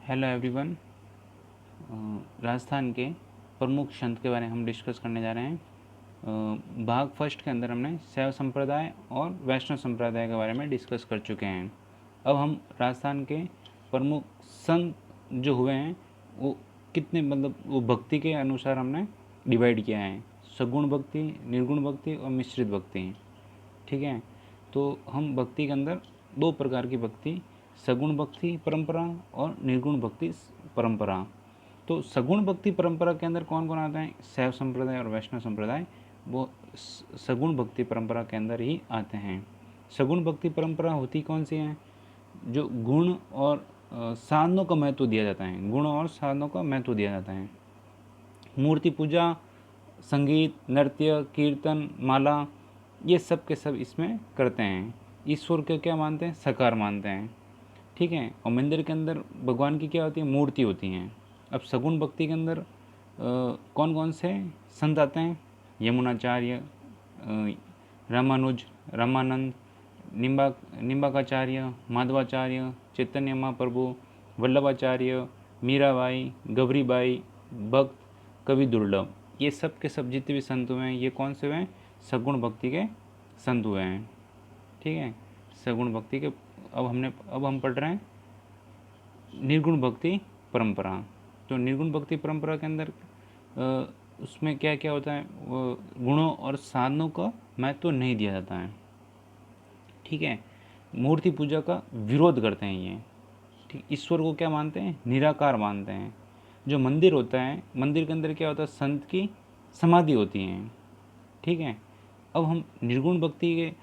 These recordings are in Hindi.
Hello everyone. राजस्थान के प्रमुख संत के बारे में हम डिस्कस करने जा रहे हैं। भाग फर्स्ट के अंदर हमने शैव संप्रदाय और वैष्णव संप्रदाय के बारे में डिस्कस कर चुके हैं। अब हम राजस्थान के प्रमुख संत जो हुए हैं वो कितने मतलब वो भक्ति के अनुसार हमने डिवाइड किया है, सगुण भक्ति, निर्गुण भक्ति और मिश्रित भक्ति। ठीक है, तो हम भक्ति के अंदर दो प्रकार की भक्ति, सगुण भक्ति परंपरा और निर्गुण भक्ति परंपरा। तो सगुण भक्ति परंपरा के अंदर कौन कौन आता है? शैव संप्रदाय और वैष्णव संप्रदाय, वो सगुण भक्ति परंपरा के अंदर ही आते हैं। सगुण भक्ति परंपरा होती कौन सी है? जो गुण और साधनों का महत्व दिया जाता है, गुण और साधनों का महत्व दिया जाता है। मूर्ति पूजा, संगीत, नृत्य, कीर्तन, माला, ये सब के सब इसमें करते हैं। ईश्वर को क्या मानते हैं? साकार मानते हैं। ठीक है, और मंदिर के अंदर भगवान की क्या होती है? मूर्ति होती हैं। अब सगुण भक्ति के अंदर कौन कौन से संत आते हैं? यमुनाचार्य, रामानुज, रामानंद, निम्बाकाचार्य, माधवाचार्य, चैतन्य महाप्रभु, वल्लभाचार्य, मीराबाई, गौरीबाई, भक्त, कवि दुर्लभ, ये सब के सब जितने भी संत हुए हैं ये कौन से हुए हैं? सगुण भक्ति के संत हुए हैं। ठीक है, सगुण भक्ति के। अब हम पढ़ रहे हैं निर्गुण भक्ति परंपरा। तो निर्गुण भक्ति परंपरा के अंदर उसमें क्या क्या होता है? गुणों और साधनों का महत्व नहीं दिया जाता है। ठीक है, मूर्ति पूजा का विरोध करते हैं ये। ठीक, ईश्वर को क्या मानते हैं? निराकार मानते हैं। जो मंदिर होता है, मंदिर के अंदर क्या होता है? संत की समाधि होती है। ठीक है, अब हम निर्गुण भक्ति के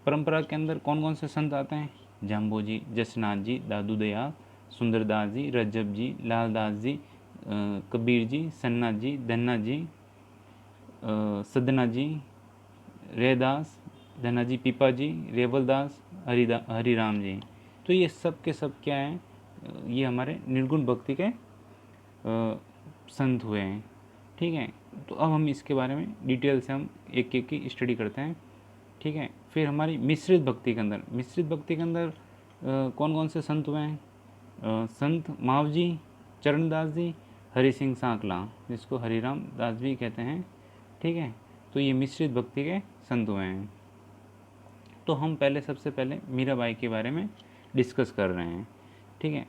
परंपरा के अंदर कौन कौन से संत आते हैं? जाम्बोजी, जसनाथ जी, दादू दयाल, सुंदरदास जी, रज्जब जी, लालदास जी, कबीर जी, सन्ना जी, धन्ना जी, सदना जी, रेदास, धन्ना जी, पीपा जी, रेवलदास, हरिराम जी। तो ये सब के सब क्या हैं? ये हमारे निर्गुण भक्ति के संत हुए हैं। ठीक है, तो अब हम इसके बारे में डिटेल से हम एक एक की स्टडी करते हैं। ठीक है, फिर हमारी मिश्रित भक्ति के अंदर कौन कौन से संत हुए हैं? संत मावजी, चरणदास जी, हरि सिंह सांकला, जिसको हरिराम दास भी कहते हैं। ठीक है, तो ये मिश्रित भक्ति के संत हुए हैं। तो हम सबसे पहले मीराबाई के बारे में डिस्कस कर रहे हैं। ठीक है,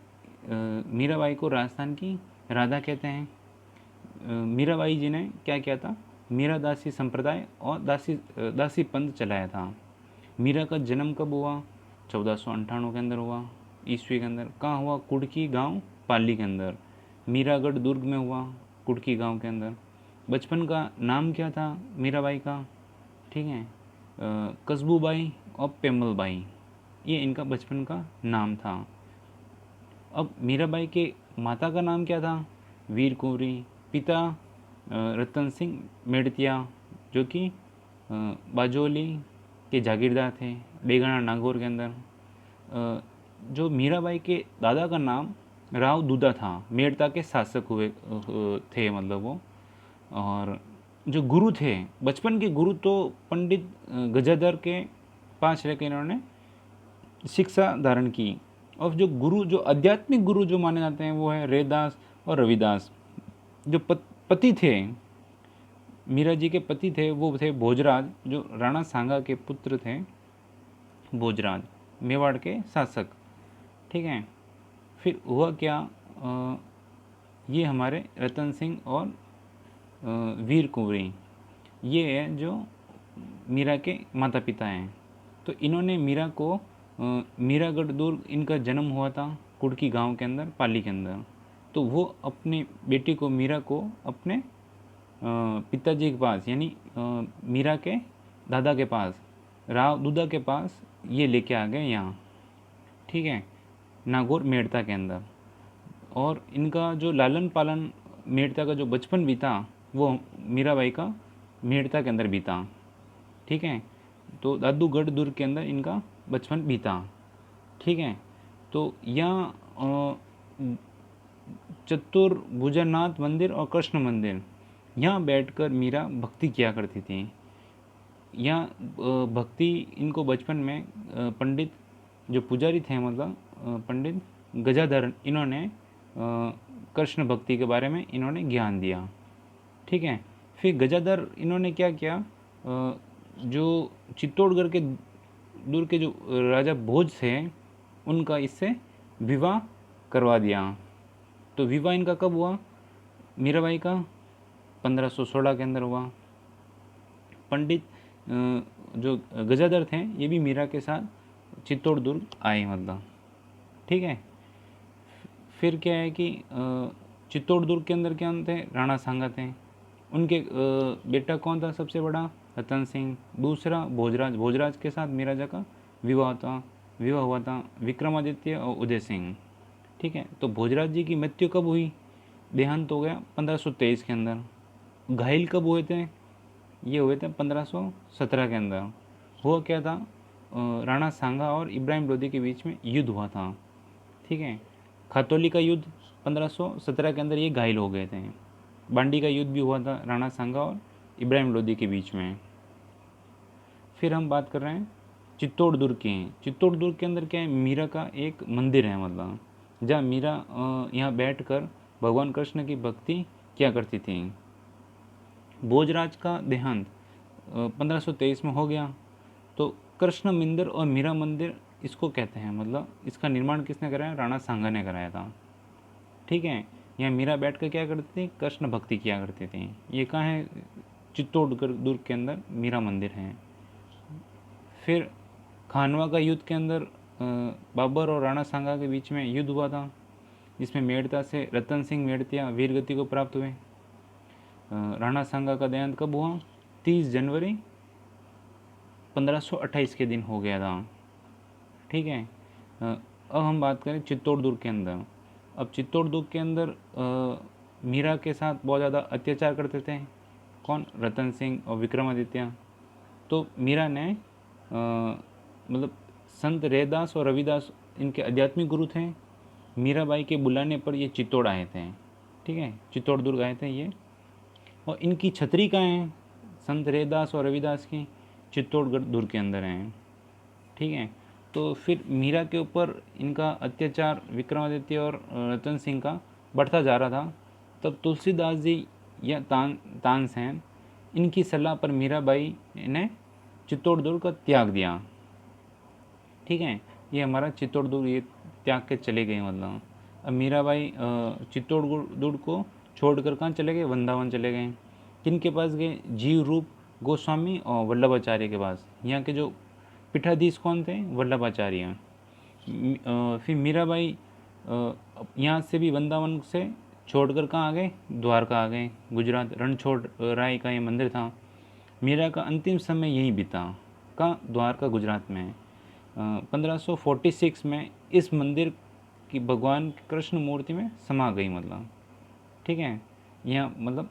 मीराबाई को राजस्थान की राधा कहते हैं। मीराबाई जी ने क्या किया था? मीरा दासी संप्रदाय और दासी पंथ चलाया था। मीरा का जन्म कब हुआ? 1498 के अंदर हुआ, ईस्वी के अंदर। कहाँ हुआ? कुड़की गांव, पाली के अंदर। मीरागढ़ दुर्ग में हुआ, कुड़की गांव के अंदर। बचपन का नाम क्या था मीराबाई का? ठीक है, कस्बूबाई और पेमलबाई, ये इनका बचपन का नाम था। अब मीराबाई के माता का नाम क्या था? वीर कुंवरी। पिता रतन सिंह मेड़तिया, जो कि बाजोली के जागीरदार थे, डेगाना नागौर के अंदर। जो मीराबाई के दादा का नाम राव दूधा था, मेड़ता के शासक हुए थे मतलब वो। और जो गुरु थे, बचपन के गुरु तो पंडित गजाधर के पास रहकर इन्होंने शिक्षा धारण की। और जो गुरु, जो आध्यात्मिक गुरु जो माने जाते हैं वो है रैदास और रविदास। जो पति थे, मीरा जी के पति थे, वो थे भोजराज, जो राणा सांगा के पुत्र थे। भोजराज मेवाड़ के शासक। ठीक है, फिर हुआ क्या? ये हमारे रतन सिंह और वीर कुंवरी, ये है जो मीरा के माता पिता हैं। तो इन्होंने मीरा को मीरागढ़ दुर्ग, इनका जन्म हुआ था कुड़की गांव के अंदर, पाली के अंदर। तो वो अपनी बेटी को, मीरा को, अपने पिताजी के पास, यानी मीरा के दादा के पास, राव दूधा के पास, ये लेके आ गए यहाँ। ठीक है, नागौर मेड़ता के अंदर। और इनका जो लालन पालन, मेड़ता का जो बचपन बीता, वो मीराबाई का मेड़ता के अंदर बीता। ठीक है, तो दादूगढ़ दुर्ग के अंदर इनका बचपन बीता। ठीक है, तो यहाँ चतुर्भुजनाथ मंदिर और कृष्ण मंदिर, यहाँ बैठकर मीरा भक्ति किया करती थी। यहाँ भक्ति इनको बचपन में पंडित जो पुजारी थे, मतलब पंडित गजाधर इन्होंने कृष्ण भक्ति के बारे में इन्होंने ज्ञान दिया। ठीक है। फिर गजाधर इन्होंने क्या किया, जो चित्तौड़गढ़ के दूर के जो राजा भोज थे उनका इससे विवाह करवा दिया। तो विवाह इनका कब हुआ, मीराबाई का 1516 के अंदर हुआ। पंडित जो गजाधर थे ये भी मीरा के साथ चित्तौड़ दुर्ग आए मतलब। ठीक है। फिर क्या है कि चित्तौड़ दुर्ग के अंदर क्या थे, राणा सांगा थे। उनके बेटा कौन था सबसे बड़ा, रतन सिंह। दूसरा भोजराज, भोजराज के साथ मीराजा का विवाह हुआ था विक्रमादित्य और उदय सिंह। ठीक है। तो भोजराज जी की मृत्यु कब हुई, देहांत हो गया 1523 के अंदर। घायल कब हुए थे, ये हुए थे 1517 के अंदर। हुआ क्या था, राणा सांगा और इब्राहिम लोदी के बीच में युद्ध हुआ था। ठीक है। खतौली का युद्ध 1517 के अंदर ये घायल हो गए थे। बांडी का युद्ध भी हुआ था राणा सांगा और इब्राहिम लोदी के बीच में। फिर हम बात कर रहे हैं चित्तौड़ दुर्ग की। चित्तौड़ दुर्ग के अंदर क्या है, मीरा का एक मंदिर है मतलब, जहाँ मीरा यहाँ बैठकर भगवान कृष्ण की भक्ति किया करती थी। भोजराज का देहांत 1523 में हो गया। तो कृष्ण मंदिर और मीरा मंदिर इसको कहते हैं, मतलब इसका निर्माण किसने कराया, राणा सांगा ने कराया था। ठीक है। यहाँ मीरा बैठ कर क्या करती थी, कृष्ण भक्ति किया करती थी। ये कहाँ है, चित्तौड़गढ़ दुर्ग के अंदर मीरा मंदिर है। फिर खानवा का युद्ध के अंदर बाबर और राणा सांगा के बीच में युद्ध हुआ था, जिसमें मेड़ता से रतन सिंह मेड़तिया वीरगति को प्राप्त हुए। राणा सांगा का देहांत कब हुआ, 30 जनवरी 1528 के दिन हो गया था। ठीक है। अब हम बात करें चित्तौड़ दुर्ग के अंदर। अब चित्तौड़ दुर्ग के अंदर मीरा के साथ बहुत ज़्यादा अत्याचार करते थे कौन, रतन सिंह और विक्रमादित्य। तो मीरा ने मतलब संत रैदास और रविदास इनके आध्यात्मिक गुरु थे। मीराबाई के बुलाने पर ये चित्तौड़ आए थे। ठीक है, चित्तौड़ दुर्ग आए थे ये। और इनकी छतरी कहाँ है, संत रैदास और रविदास की, चित्तौड़गढ़ दुर्ग के अंदर हैं। ठीक है। तो फिर मीरा के ऊपर इनका अत्याचार विक्रमादित्य और रतन सिंह का बढ़ता जा रहा था। तब तुलसीदास जी या तानसेन, इनकी सलाह पर मीराबाई ने चित्तौड़ दुर्ग का त्याग दिया। ठीक है। ये हमारा चित्तौड़ दुर्ग ये त्याग के चले गए मतलब। अब मीराबाई चित्तौड़ दुर्ग को छोड़कर कहाँ चले गए, वृंदावन चले गए। किनके पास गए, जीव रूप गोस्वामी और वल्लभाचार्य के पास। यहाँ के जो पीठाधीश कौन थे, वल्लभाचार्य। फिर मीराबाई यहाँ से भी वृंदावन से छोड़कर कहाँ आ गए, द्वारका आ गए, गुजरात। रणछोड़ राय का ये मंदिर था। मीरा का अंतिम समय यहीं बीता, कहाँ, द्वारका गुजरात में। 1546 में इस मंदिर की भगवान कृष्ण मूर्ति में समा गई मतलब। ठीक है। यहाँ मतलब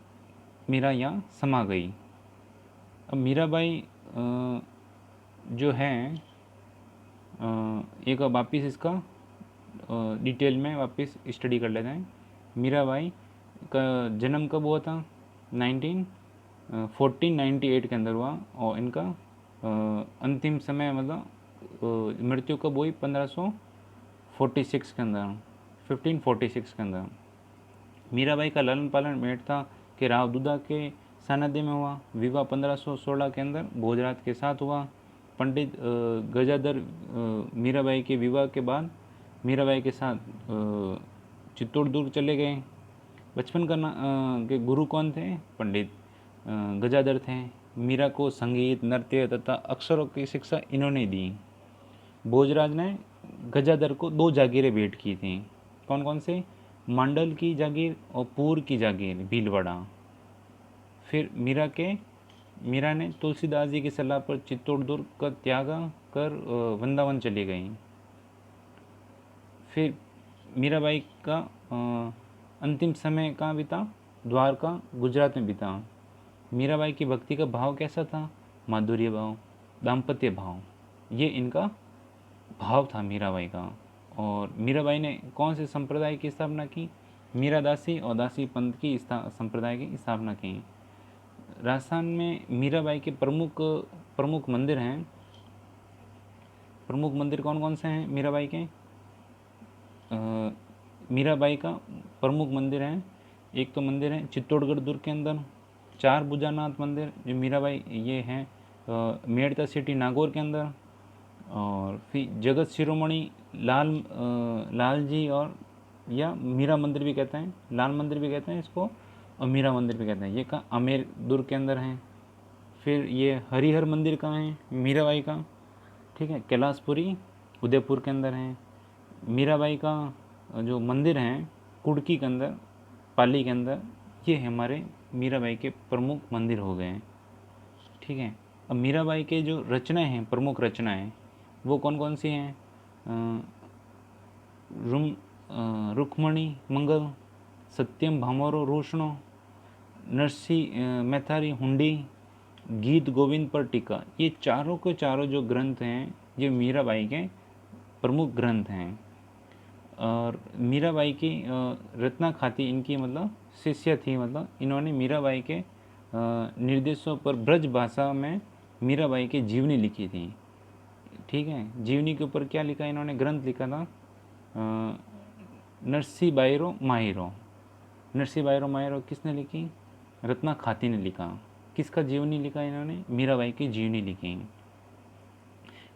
मीरा यहाँ समा गई। अब मीराबाई जो है एक वापिस इसका डिटेल में वापस स्टडी कर लेते हैं। मीराबाई का जन्म कब हुआ था, 1498 के अंदर हुआ। और इनका अंतिम समय मतलब मृत्यु कब हुई, 1546 के अंदर, 1546 के अंदर। मीराबाई का लालन पालन मेड़ता के राव दुदा के सानिध्य में हुआ। विवाह 1516 के अंदर भोजराज के साथ हुआ। पंडित गजाधर मीराबाई के विवाह के बाद मीराबाई के साथ चित्तौड़ दुर्ग चले गए। बचपन का के गुरु कौन थे, पंडित गजाधर थे। मीरा को संगीत, नृत्य तथा अक्षरों की शिक्षा इन्होंने दी। भोजराज ने गजाधर को 2 जागीरें भेंट की थी। कौन कौन से, मांडल की जागीर और पूर की जागीर भीलवाड़ा। फिर मीरा ने तुलसीदास जी की सलाह पर चित्तौड़ दुर्ग का त्याग कर वृंदावन चली गई। फिर मीराबाई का अंतिम समय कहाँ बीता, द्वारका गुजरात में बीता। मीराबाई की भक्ति का भाव कैसा था, माधुर्य भाव, दाम्पत्य भाव, ये इनका भाव था मीराबाई का। और मीराबाई ने कौन से संप्रदाय की स्थापना की, मीरा दासी और दासी पंथ की संप्रदाय की स्थापना की। राजस्थान में मीराबाई के प्रमुख मंदिर हैं। प्रमुख मंदिर कौन कौन से हैं मीराबाई के, मीराबाई का प्रमुख मंदिर है। एक तो मंदिर है चित्तौड़गढ़ दुर्ग के अंदर, 4 भुजानाथ मंदिर जो मीराबाई ये हैं मेड़ता सिटी नागौर के अंदर, और फिर जगत शिरोमणि लाल जी और या मीरा मंदिर भी कहते हैं, लाल मंदिर भी कहते हैं इसको, और मीरा मंदिर भी कहते हैं, ये कहाँ आमेर दुर्ग के अंदर हैं। फिर ये हरिहर मंदिर कहाँ है मीराबाई का, ठीक है, कैलाशपुरी उदयपुर के अंदर है। मीराबाई का जो मंदिर है कुड़की के अंदर, पाली के अंदर, ये हमारे मीराबाई के प्रमुख मंदिर हो गए हैं, ठीक है। अब मीराबाई के जो रचनाएं हैं, प्रमुख रचनाएं, वो कौन कौन सी हैं? रुक्मणी मंगल, सत्यम भामरो रोशनो, नरसी मैथारी हुंडी, गीत गोविंद पर टीका, ये चारों के चारों जो ग्रंथ हैं ये मीराबाई के प्रमुख ग्रंथ हैं। और मीराबाई की रत्ना खाती इनकी मतलब शिष्य थी, मतलब इन्होंने मीराबाई के निर्देशों पर ब्रज भाषा में मीराबाई की जीवनी लिखी थी, ठीक है। जीवनी के ऊपर क्या लिखा इन्होंने, ग्रंथ लिखा था नरसी बायरो माहिरो। नरसी बायरो माहिरो किसने लिखी? रत्ना खाती ने लिखा। किसका जीवनी लिखा इन्होंने? मीराबाई की जीवनी लिखी।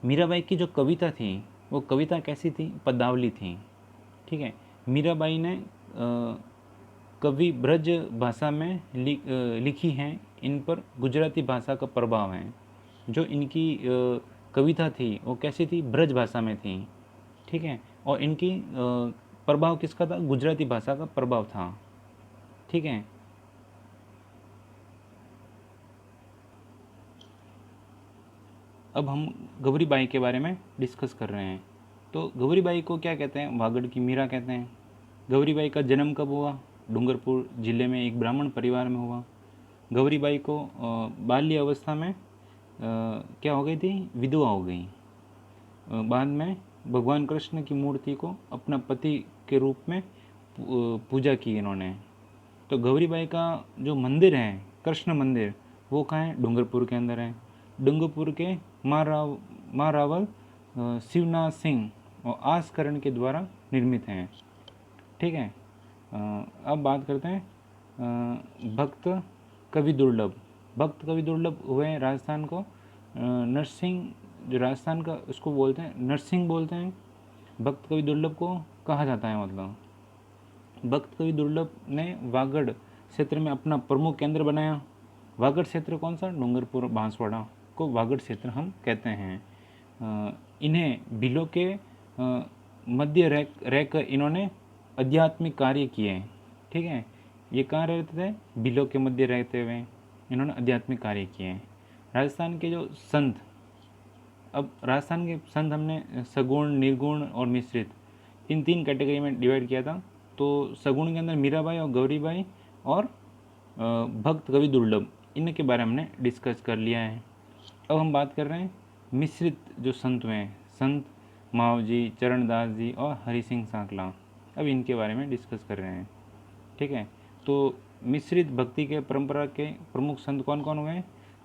मीराबाई की जो कविता थी वो कविता कैसी थी? पदावली थी, ठीक है। मीराबाई ने कवि ब्रज भाषा में लिखी हैं, इन पर गुजराती भाषा का प्रभाव है। जो इनकी कविता थी वो कैसी थी? ब्रज भाषा में थी, ठीक है। और इनकी प्रभाव किसका था? गुजराती भाषा का प्रभाव था, ठीक है। अब हम गौरीबाई के बारे में डिस्कस कर रहे हैं। तो गौरीबाई को क्या कहते हैं? वागड़ की मीरा कहते हैं। गौरीबाई का जन्म कब हुआ? डूंगरपुर जिले में एक ब्राह्मण परिवार में हुआ। गौरीबाई को बाल्य अवस्था में क्या हो गई थी? विधवा हो गई। बाद में भगवान कृष्ण की मूर्ति को अपना पति के रूप में पूजा की इन्होंने। तो गौरीबाई का जो मंदिर है कृष्ण मंदिर, वो कहाँ है? डूंगरपुर के अंदर है। डूंगरपुर के माँ रावल शिवनाथ सिंह और आसकरण के द्वारा निर्मित हैं, ठीक है। अब बात करते हैं भक्त कवि दुर्लभ। भक्त कवि दुर्लभ हुए राजस्थान को नरसिंह, जो राजस्थान का उसको बोलते हैं नरसिंह बोलते हैं। भक्त कवि दुर्लभ को कहा जाता है, मतलब भक्त कवि दुर्लभ ने वागड़ क्षेत्र में अपना प्रमुख केंद्र बनाया। वागड़ क्षेत्र कौन सा? डूंगरपुर बांसवाड़ा को वागड़ क्षेत्र हम कहते हैं। इन्हें बिलों के मध्य रहकर इन्होंने आध्यात्मिक कार्य किए, ठीक है। ये कहाँ रहते थे? बिलों के मध्य रहते हुए इन्होंने आध्यात्मिक कार्य किए। राजस्थान के जो संत, अब राजस्थान के संत हमने सगुण, निर्गुण और मिश्रित, इन 3 कैटेगरी में डिवाइड किया था। तो सगुण के अंदर मीराबाई और गौरीबाई और भक्त कवि दुर्लभ, इनके बारे में हमने डिस्कस कर लिया है। अब हम बात कर रहे हैं मिश्रित जो संत हुए हैं, संत मावजी, चरणदास जी और हरि सिंह सांकला। अब इनके बारे में डिस्कस कर रहे हैं, ठीक है। तो मिश्रित भक्ति के परंपरा के प्रमुख संत कौन कौन हुए?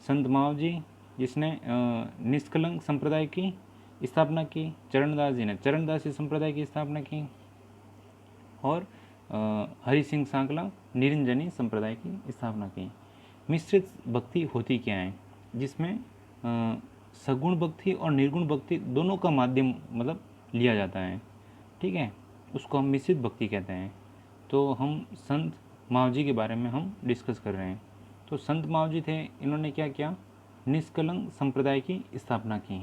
संत मावजी, जिसने निष्कलंक संप्रदाय की स्थापना की। चरणदास जी ने चरणदासी संप्रदाय की स्थापना की। और हरि सिंह सांकला निरंजनी संप्रदाय की स्थापना की। मिश्रित भक्ति होती क्या है? जिसमें सगुण भक्ति और निर्गुण भक्ति दोनों का माध्यम मतलब लिया जाता है, ठीक है, उसको हम मिश्रित भक्ति कहते हैं। तो हम संत मावजी के बारे में हम डिस्कस कर रहे हैं। तो संत मावजी थे, इन्होंने क्या किया? निष्कलंक संप्रदाय की स्थापना की।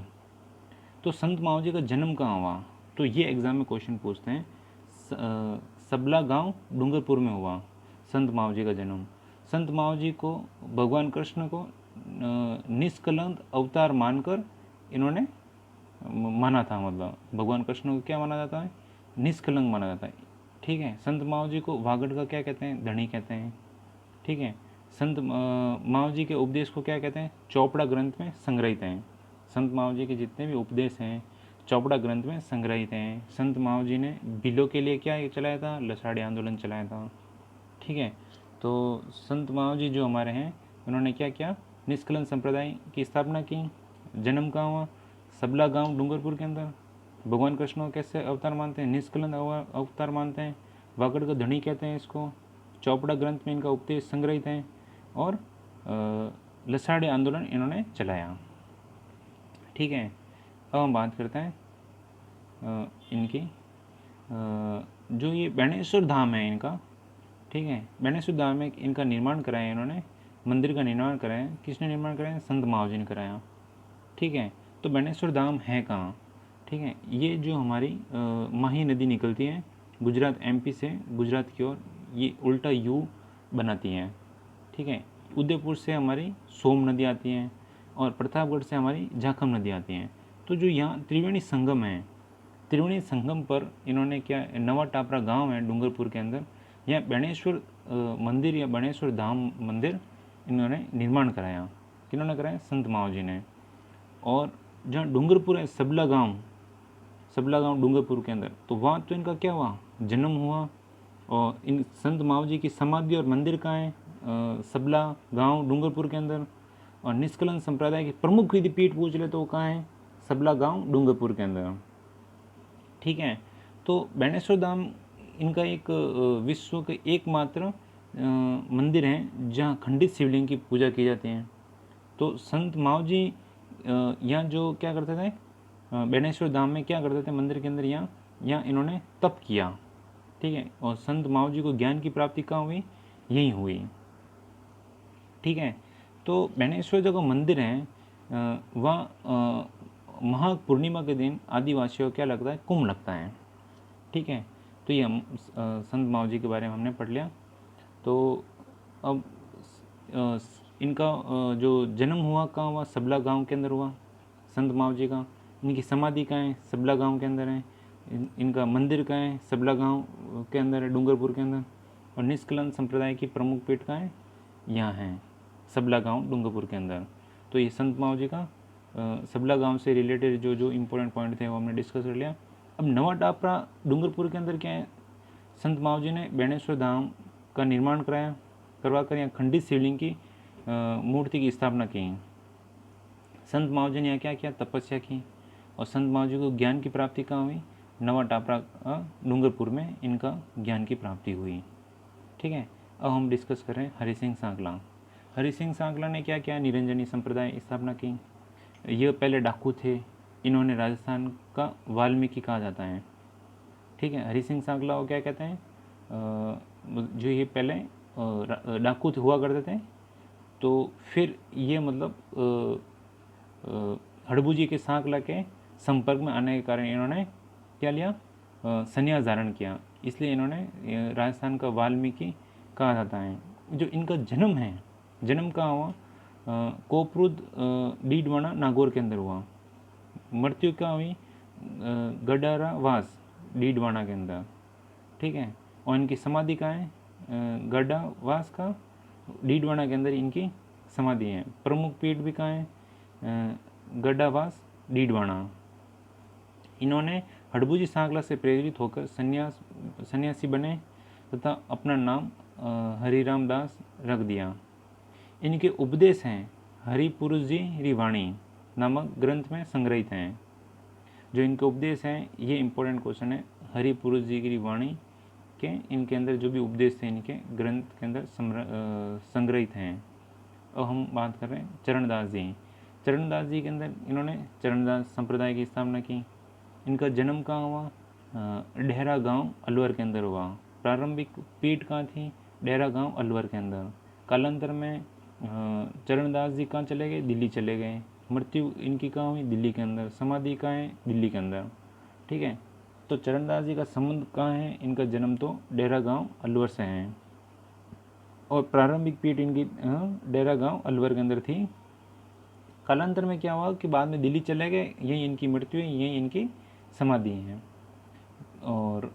तो संत मावजी का जन्म कहाँ हुआ? तो ये एग्ज़ाम में क्वेश्चन पूछते हैं। सबला गांव डूंगरपुर में हुआ संत मावजी का जन्म। संत मावजी को भगवान कृष्ण को निष्कलंक अवतार मानकर इन्होंने माना था, मतलब भगवान कृष्ण को क्या माना जाता है? निष्कलंक माना जाता है, ठीक है। संत मावजी को वागड़ का क्या कहते हैं? धनी कहते हैं, ठीक है। संत मावजी के उपदेश को क्या कहते हैं? चौपड़ा ग्रंथ में संग्रहित हैं। संत मावजी के जितने भी उपदेश हैं चौपड़ा ग्रंथ में संग्रहित हैं। संत मावजी ने बिलों के लिए क्या चलाया था? लसाड़ी आंदोलन चलाया था, ठीक है। तो संत मावजी जो हमारे हैं, उन्होंने क्या किया? निष्कलंक संप्रदाय की स्थापना की। जन्म कहाँ हुआ? सबला गांव डूंगरपुर के अंदर, भगवान कृष्ण को कैसे अवतार मानते हैं? निष्कलंक अवतार मानते हैं। वागड़ का धनी कहते हैं इसको। चौपड़ा ग्रंथ में इनका उपदेश संग्रहित है और लसाड़ी आंदोलन इन्होंने चलाया। ठीक है, अब हम बात करते हैं इनकी जो ये बेणेश्वर धाम है इनका। ठीक है, बेणेश्वर धाम में इनका निर्माण कराया इन्होंने, मंदिर का निर्माण कराया। किसने निर्माण कराया? संत महावजी ने कराया। ठीक है, तो बेणेश्वर धाम है कहाँ? ठीक है, ये जो हमारी माही नदी निकलती है गुजरात एमपी से गुजरात की ओर, ये उल्टा यू बनाती है। ठीक है, उदयपुर से हमारी सोम नदी आती है और प्रतापगढ़ से हमारी झाखम नदी आती है। तो जो यहाँ त्रिवेणी संगम है, त्रिवेणी संगम पर इन्होंने क्या, नवा टापरा गांव है डूंगरपुर के अंदर, यहाँ बेणेश्वर मंदिर या बेणेश्वर धाम मंदिर इन्होंने निर्माण कराया। किन्होंने कराया? संत महावजी ने। और जहाँ डूंगरपुर है, सबला गांव डूंगरपुर के अंदर, तो वहाँ तो इनका क्या हुआ? जन्म हुआ। और इन संत महावजी की समाधि और मंदिर कहाँ है? सबला गांव डूंगरपुर के अंदर। और निष्कलंक संप्रदाय की प्रमुख विधिपीठ पूछ ले तो वो कहाँ है? सबला गांव डूंगरपुर के अंदर। ठीक है, तो बेणेश्वर धाम इनका एक विश्व के एकमात्र मंदिर है जहाँ खंडित शिवलिंग की पूजा की जाती है। तो संत महावजी यहाँ जो क्या करते थे, बेणेश्वर धाम में क्या करते थे मंदिर के अंदर, यहाँ इन्होंने तप किया। ठीक है, और संत महावजी को ज्ञान की प्राप्ति कहाँ हुई? यहीं हुई। ठीक है, तो बेणेश्वर जो मंदिर है वहाँ महा पूर्णिमा के दिन आदिवासियों को क्या लगता है? कुंभ लगता है। ठीक है, तो ये हम संत महावजी के बारे में हमने पढ़ लिया। तो अब इनका जो जन्म हुआ कहाँ हुआ? सबला गांव के अंदर हुआ संत महावजी का। इनकी समाधि कहाँ है? सबला गांव के अंदर है। इनका मंदिर कहाँ है? सबला गांव के अंदर है, डूंगरपुर के अंदर। और निष्कलंक संप्रदाय की प्रमुख पीठ कहाँ है? यहाँ है, सबला गांव डूंगरपुर के अंदर। तो ये संत महावजी का सबला गांव से रिलेटेड जो जो इम्पोर्टेंट पॉइंट थे वो हमने डिस्कस कर लिया। अब नवा टापरा डूंगरपुर के अंदर क्या है? संत महावजी ने बेणेश्वर धाम का निर्माण करवा कर यहाँ खंडित शिवलिंग की मूर्ति की स्थापना की। संत महावजी ने यहाँ क्या किया? तपस्या की। और संत महावजी को ज्ञान की प्राप्ति कहाँ हुई? नवा टापरा डूंगरपुर में इनका ज्ञान की प्राप्ति हुई। ठीक है, अब हम डिस्कस कर रहे हैं हरि सिंह सांकला। हरि सिंह सांकला ने क्या किया? निरंजनी संप्रदाय स्थापना की। ये पहले डाकू थे, इन्होंने राजस्थान का वाल्मीकि कहा जाता है। ठीक है, हरि सिंह सांकला को क्या कहते हैं? जो ये पहले डाकू हुआ करते थे, तो फिर ये मतलब हड़बू जी के सांकला के संपर्क में आने के कारण इन्होंने क्या लिया? संन्यास धारण किया। इसलिए इन्होंने राजस्थान का वाल्मीकि कहा जाता है। जो इनका जन्म है, जन्म कहाँ हुआ? कोपरुद डीडवाना नागौर के अंदर हुआ। मृत्यु कहाँ हुई? गडारावास डीडवाना के अंदर। ठीक है, और इनकी समाधि कहाँ है? गडावास का डीडवाना के अंदर इनकी समाधि है। प्रमुख पीठ भी कहाँ है? गडावास डीडवाना। इन्होंने हड़बूजी सांकला से प्रेरित होकर सन्यासी बने तथा अपना नाम हरिराम दास रख दिया। इनके उपदेश हैं हरिपुरुष जी रिवाणी नामक ग्रंथ में संग्रहित हैं। जो इनके उपदेश हैं, ये इंपॉर्टेंट क्वेश्चन है। हरिपुरुष जी की वाणी के इनके अंदर जो भी उपदेश थे इनके ग्रंथ के अंदर संग्रहित हैं। अब हम बात कर रहे हैं चरणदास जी। चरणदास जी के अंदर इन्होंने चरणदास संप्रदाय की स्थापना की। इनका जन्म कहाँ हुआ? डेहरा गांव अलवर के अंदर हुआ। प्रारंभिक पीठ कहाँ थी? डेहरा गांव अलवर के अंदर। कालांतर में चरणदास जी कहाँ चले गए? दिल्ली चले गए। मृत्यु इनकी कहाँ हुई? दिल्ली के अंदर। समाधि कहाँ है? दिल्ली के अंदर। ठीक है, तो चरणदास जी का संबंध कहाँ है? इनका जन्म तो डेहरा गांव अलवर से है और प्रारंभिक पीठ इनकी डेहरा गांव अलवर के अंदर थी। कालांतर में क्या हुआ कि बाद में दिल्ली चले गए, यही इनकी मृत्यु है, यही इनकी समाधि है। और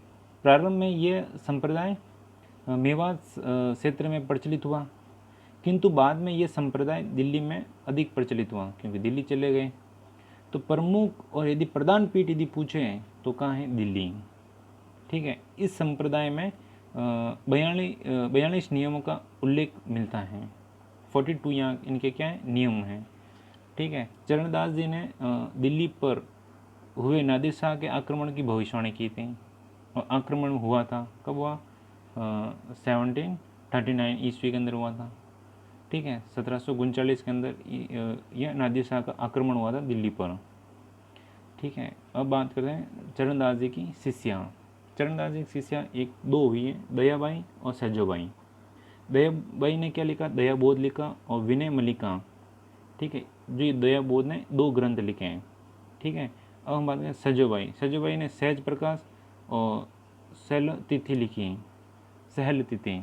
प्रारंभ में ये संप्रदाय मेवात क्षेत्र में प्रचलित हुआ, किंतु बाद में ये संप्रदाय दिल्ली में अधिक प्रचलित हुआ क्योंकि दिल्ली चले गए। तो प्रमुख और यदि प्रधान पीठ यदि पूछे तो कहाँ है? दिल्ली। ठीक है, इस संप्रदाय में 42 नियमों का उल्लेख मिलता है। 42 यहाँ इनके क्या है? नियम हैं। ठीक है, चरणदास जी ने दिल्ली पर हुए नादिर शाह के आक्रमण की भविष्यवाणी की थी। और आक्रमण हुआ था, कब हुआ? 1739 ईस्वी के अंदर हुआ था। ठीक है, 1739 के अंदर यह नादिर शाह का आक्रमण हुआ था दिल्ली पर। ठीक है, अब बात करते हैं चरणदास जी की शिष्या। चरणदास जी की शिष्या एक दो हुई है, दयाबाई और सैजोबाई। दयाबाई ने क्या लिखा? दयाबोध लिखा और विनय मल्लिका। ठीक है, जो ये दयाबोध ने 2 ग्रंथ लिखे हैं। ठीक है, अब हम बात करें सजोबाई। सजोबाई ने सहज प्रकाश और शैल तिथि लिखी, सहल तिथि।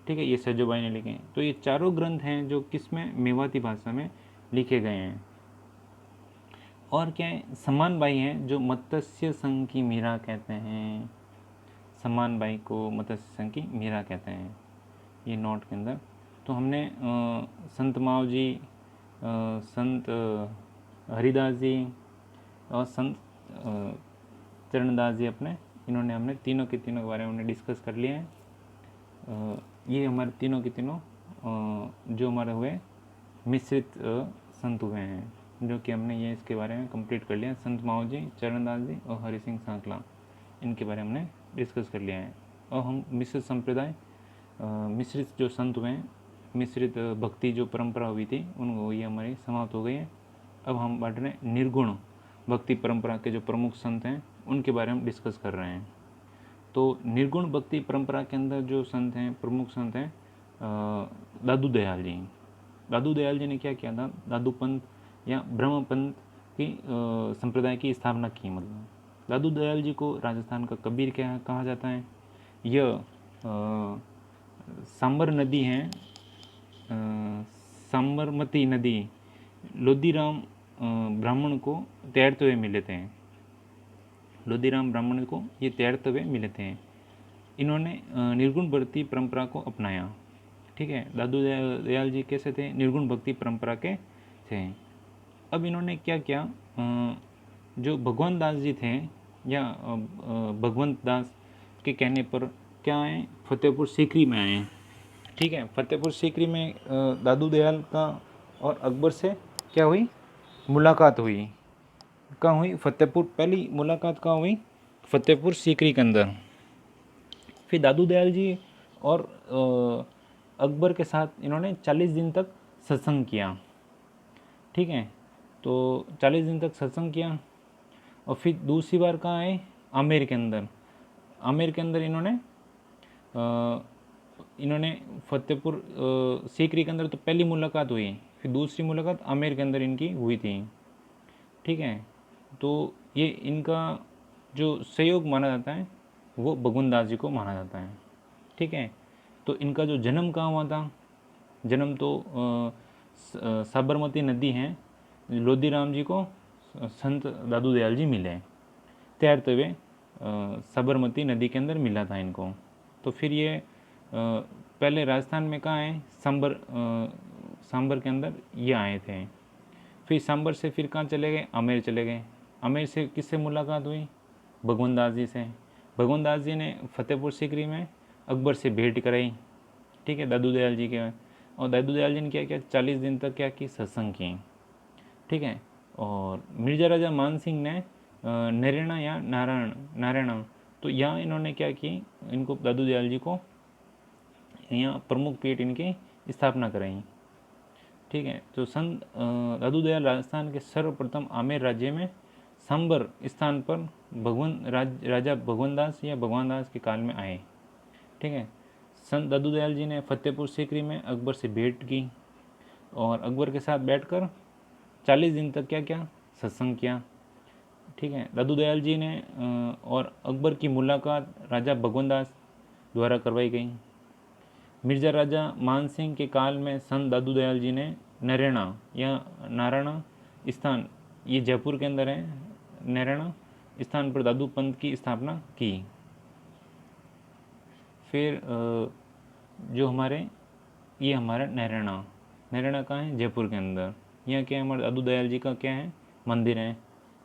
ठीक है, ये सजोबाई ने लिखे हैं। तो ये चारों ग्रंथ हैं जो किस में? मेवाती भाषा में लिखे गए हैं। और क्या है? समान बाई हैं जो मत्स्य संघ की मीरा कहते हैं। समान बाई को मत्स्य संघ की मीरा कहते हैं, ये नोट के अंदर। तो हमने संत माव जी, संत हरिदास जी और संत चरणदास जी अपने, इन्होंने हमने तीनों के तीनों के बारे में हमने डिस्कस कर लिए हैं। ये हमारे तीनों के तीनों जो हमारे हुए मिश्रित संत हुए हैं, जो कि हमने ये इसके बारे में कंप्लीट कर लिया। संत माव जी, चरणदास जी और हरि सिंह सांकला, इनके बारे में हमने डिस्कस कर लिया है। और हम मिश्रित संप्रदाय, मिश्रित जो संत हुए हैं, मिश्रित भक्ति जो परंपरा हुई थी, उनको ये हमारी समाप्त हो गई है। अब हम बांट रहे हैं निर्गुण भक्ति परंपरा के जो प्रमुख संत हैं, उनके बारे में डिस्कस कर रहे हैं। तो निर्गुण भक्ति परंपरा के अंदर जो संत हैं, प्रमुख संत हैं, दादू दयाल जी। दादू दयाल जी ने क्या किया था? दादू पंथ या ब्रह्म पंथ की संप्रदाय की स्थापना की। मतलब दादू दयाल जी को राजस्थान का कबीर क्या कहा जाता है। यह सांबर नदी है, सांबरमती नदी, लोदीराम ब्राह्मण को तैरते हुए मिले थे। लोदीराम ब्राह्मण को ये तैरते हुए मिले थे। इन्होंने निर्गुण भक्ति परंपरा को अपनाया। ठीक है, दादू दयाल जी कैसे थे? निर्गुण भक्ति परंपरा के थे। अब इन्होंने क्या किया? जो भगवान दास जी थे, या भगवंत दास के कहने पर क्या आए? फतेहपुर सीकरी में आए। ठीक है, फतेहपुर सीकरी में दादू दयाल का और अकबर से क्या हुई? मुलाकात हुई। कहाँ हुई? फतेहपुर। पहली मुलाकात कहाँ हुई? फतेहपुर सीकरी के अंदर। फिर दादू दयाल जी और अकबर के साथ इन्होंने 40 दिन तक सत्संग किया। ठीक है, तो 40 दिन तक सत्संग किया। और फिर दूसरी बार कहाँ आए? आमेर के अंदर। आमेर के अंदर इन्होंने फतेहपुर सीकरी के अंदर तो पहली मुलाकात हुई, फिर दूसरी मुलाकात आमेर के अंदर इनकी हुई थी। ठीक है, तो ये इनका जो सहयोग माना जाता है वो भगवान दास जी को माना जाता है। ठीक है, तो इनका जो जन्म कहाँ हुआ था? जन्म तो साबरमती नदी है, लोदीराम जी को संत दादू दयाल जी मिले तैरते हुए, साबरमती नदी के अंदर मिला था इनको। तो फिर ये पहले राजस्थान में कहाँ आए? सांबर के अंदर ये आए थे। फिर सांबर से फिर कहाँ चले गए? आमेर चले गए। आमेर से किससे मुलाकात हुई? भगवान दास जी से। भगवान दास जी ने फतेहपुर सीकरी में अकबर से भेंट कराई। ठीक है, दादू दयाल जी के। और दादू दयाल जी ने क्या किया? 40 दिन तक क्या की? सत्संग की। ठीक है, और मिर्जा राजा मान सिंह ने नरेणा या नारायणा, तो यहाँ इन्होंने क्या की? इनको दादू दयाल जी को यहाँ प्रमुख पीठ इनकी स्थापना कराई। ठीक है, तो संत दादू दयाल राजस्थान के सर्वप्रथम आमेर राज्य में सांबर स्थान पर राजा भगवान दास या भगवान दास के काल में आए। ठीक है, संत दादू दयाल जी ने फतेहपुर सीकरी में अकबर से भेंट की और अकबर के साथ बैठकर 40 दिन तक क्या किया? सत्संग किया। ठीक है, दादू दयाल जी ने और अकबर की मुलाकात राजा भगवान दास द्वारा करवाई गई। मिर्जा राजा मान सिंह के काल में संत दादू दयाल जी ने नरेणा या नारायणा स्थान, ये जयपुर के अंदर है, नरेणा स्थान पर दादू पंथ की स्थापना की। फिर जो हमारे ये हमारा नरेणा कहाँ है? जयपुर के अंदर। यहाँ क्या है? हमारे दादू दयाल जी का क्या है? मंदिर है।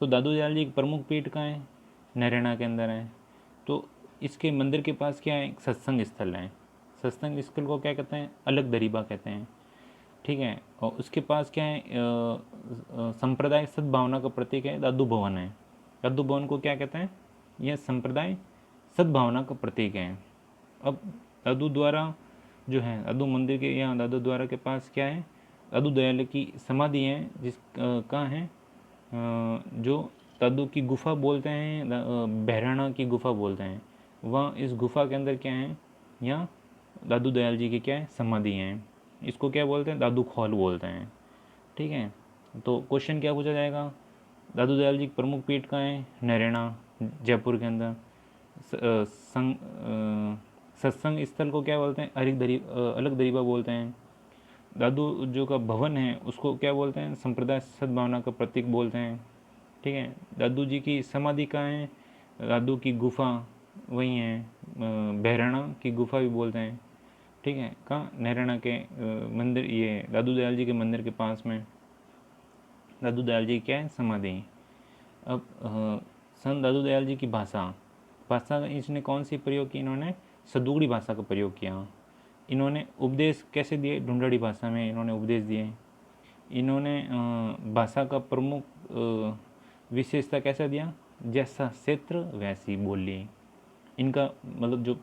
तो दादू दयाल जी की प्रमुख पीठ कहाँ है? नरेणा के अंदर है। तो इसके मंदिर के पास क्या है? सत्संग स्थल है। सत्संग स्थल को क्या कहते हैं? अलग दरीबा कहते हैं। ठीक है, और उसके पास क्या है? सांप्रदायिक सद्भावना का प्रतीक है, दादू भवन है। दादू भवन को क्या कहते हैं? यह संप्रदाय सद्भावना का प्रतीक है। अब दादू द्वारा जो है, दादू मंदिर के यहाँ दादू द्वारा के पास क्या है? दादू दयाल की समाधि है, जिस कहाँ है? जो दादू की गुफा बोलते हैं, बहराना की गुफा बोलते हैं, वहाँ इस गुफा के अंदर क्या है? यहाँ दादू दयाल जी की क्या है? समाधि है। इसको क्या बोलते हैं? दादू खोल बोलते हैं। ठीक है, तो क्वेश्चन क्या पूछा जाएगा? दादू दयाल जी की प्रमुख पीठ कहाँ है? नरेना, जयपुर के अंदर। सत्संग स्थल को क्या बोलते हैं? अलग दरीबा बोलते हैं। दादू जो का भवन है उसको क्या बोलते हैं? संप्रदाय सद्भावना का प्रतीक बोलते हैं। ठीक है, दादू जी की समाधि कहाँ है? दादू की गुफा वही है, बहराना की गुफा भी बोलते हैं। ठीक है, कहाँ? नहराना के मंदिर, ये दादू दयाल जी के मंदिर के पास में दादू दयाल जी क्या है? समाधि। अब संत दादू दयाल जी की भाषा भाषा इसने कौन सी प्रयोग की? इन्होंने सदुगड़ी भाषा का प्रयोग किया। इन्होंने उपदेश कैसे दिए? ढूंढाड़ी भाषा में इन्होंने उपदेश दिए। इन्होंने भाषा का प्रमुख विशेषता कैसा दिया? जैसा क्षेत्र वैसी बोली। इनका मतलब जो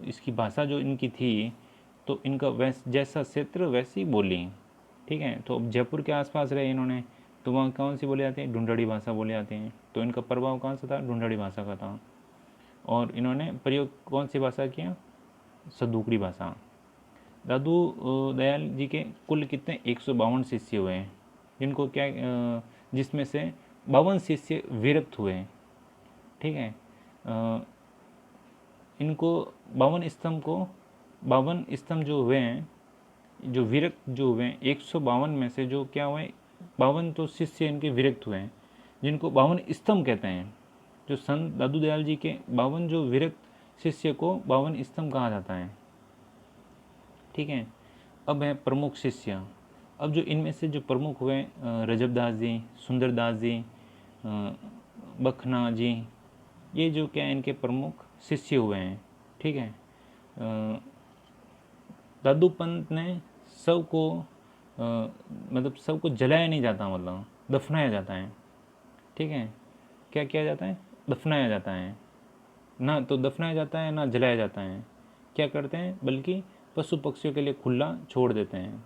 इसकी भाषा जो इनकी थी, तो इनका जैसा क्षेत्र वैसी बोली। ठीक है, तो अब जयपुर के आसपास रहे इन्होंने, तो वहाँ कौन सी बोली जाती है? ढूंढाड़ी भाषा बोली जाती है। तो इनका प्रभाव कौन सा था? ढूंढाड़ी भाषा का था। और इन्होंने प्रयोग कौन सी भाषा किया? सदुकड़ी भाषा। दादू दयाल जी के कुल कितने? 152 शिष्य हुए हैं, जिनको क्या जिसमें से 52 शिष्य विरक्त हुए। ठीक है, इनको 52 स्तंभ जो हुए हैं, जो विरक्त जो हुए हैं, 152 में से जो क्या हुए? 52 तो शिष्य इनके विरक्त हुए हैं, जिनको 52 स्तंभ कहते हैं। जो संत दादू दयाल जी के 52 जो विरक्त शिष्य को 52 स्तंभ कहा जाता है। ठीक है, अब है प्रमुख शिष्य। अब जो इनमें से जो प्रमुख हुए, रजबदास जी, सुंदरदास जी, बखना जी, ये जो क्या इनके प्रमुख शिष्य हुए हैं। ठीक है, दादू पंत ने सबको मतलब सबको जलाया नहीं जाता, मतलब दफनाया जाता है। ठीक है, क्या किया जाता है? दफनाया जाता है। ना तो दफनाया जाता है, ना जलाया जाता है। क्या करते हैं? बल्कि पशु पक्षियों के लिए खुला छोड़ देते हैं।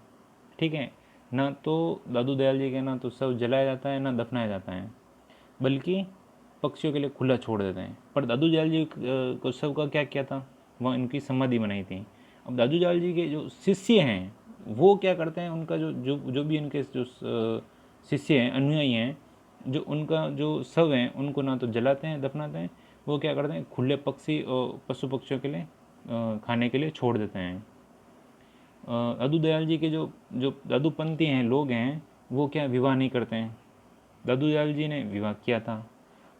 ठीक है, ना तो दादू दयाल जी के ना तो सब जलाया जाता है, ना दफनाया जाता है, बल्कि पक्षियों के लिए खुला छोड़ देते हैं। पर दादू दयाल जी को सब का क्या किया था? वह इनकी समाधि बनाई थी। अब दादू दयाल जी के जो शिष्य हैं वो क्या करते हैं? उनका जो जो जो भी इनके जो शिष्य हैं, अनुयायी हैं, जो उनका जो शव हैं उनको ना तो जलाते हैं, दफनाते हैं, वो क्या करते हैं? खुले पक्षी और पशु पक्षियों के लिए खाने के लिए छोड़ देते हैं। दादू दयाल जी के जो जो दादूपंथी हैं लोग हैं, वो क्या विवाह नहीं करते हैं? दादू दयाल जी ने विवाह किया था।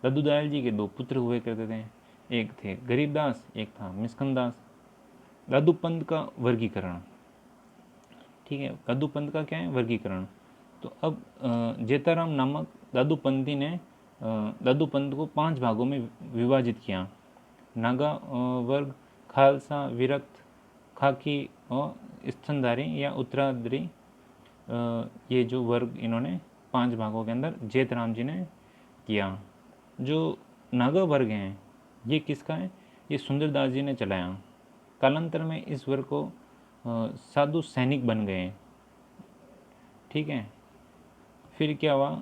दादू दयाल जी के 2 पुत्र हुए करते थे, एक थे गरीबदास, एक था मिस्कंदास। दादू पंथ का वर्गीकरण। ठीक है, दादू पंथ का क्या है? वर्गीकरण। तो अब जेताराम नामक दादूपंथी ने दादू पंथ को 5 भागों में विभाजित किया। नागा वर्ग, खालसा, विरक्त, खाकी और स्तनधारी या उत्तराधारी, ये जो वर्ग इन्होंने 5 भागों के अंदर जेतराम जी ने किया। जो नागा वर्ग हैं, ये किसका है? ये सुंदरदास जी ने चलाया। कालांतर में इस वर्ग को साधु सैनिक बन गए। ठीक है, फिर क्या हुआ?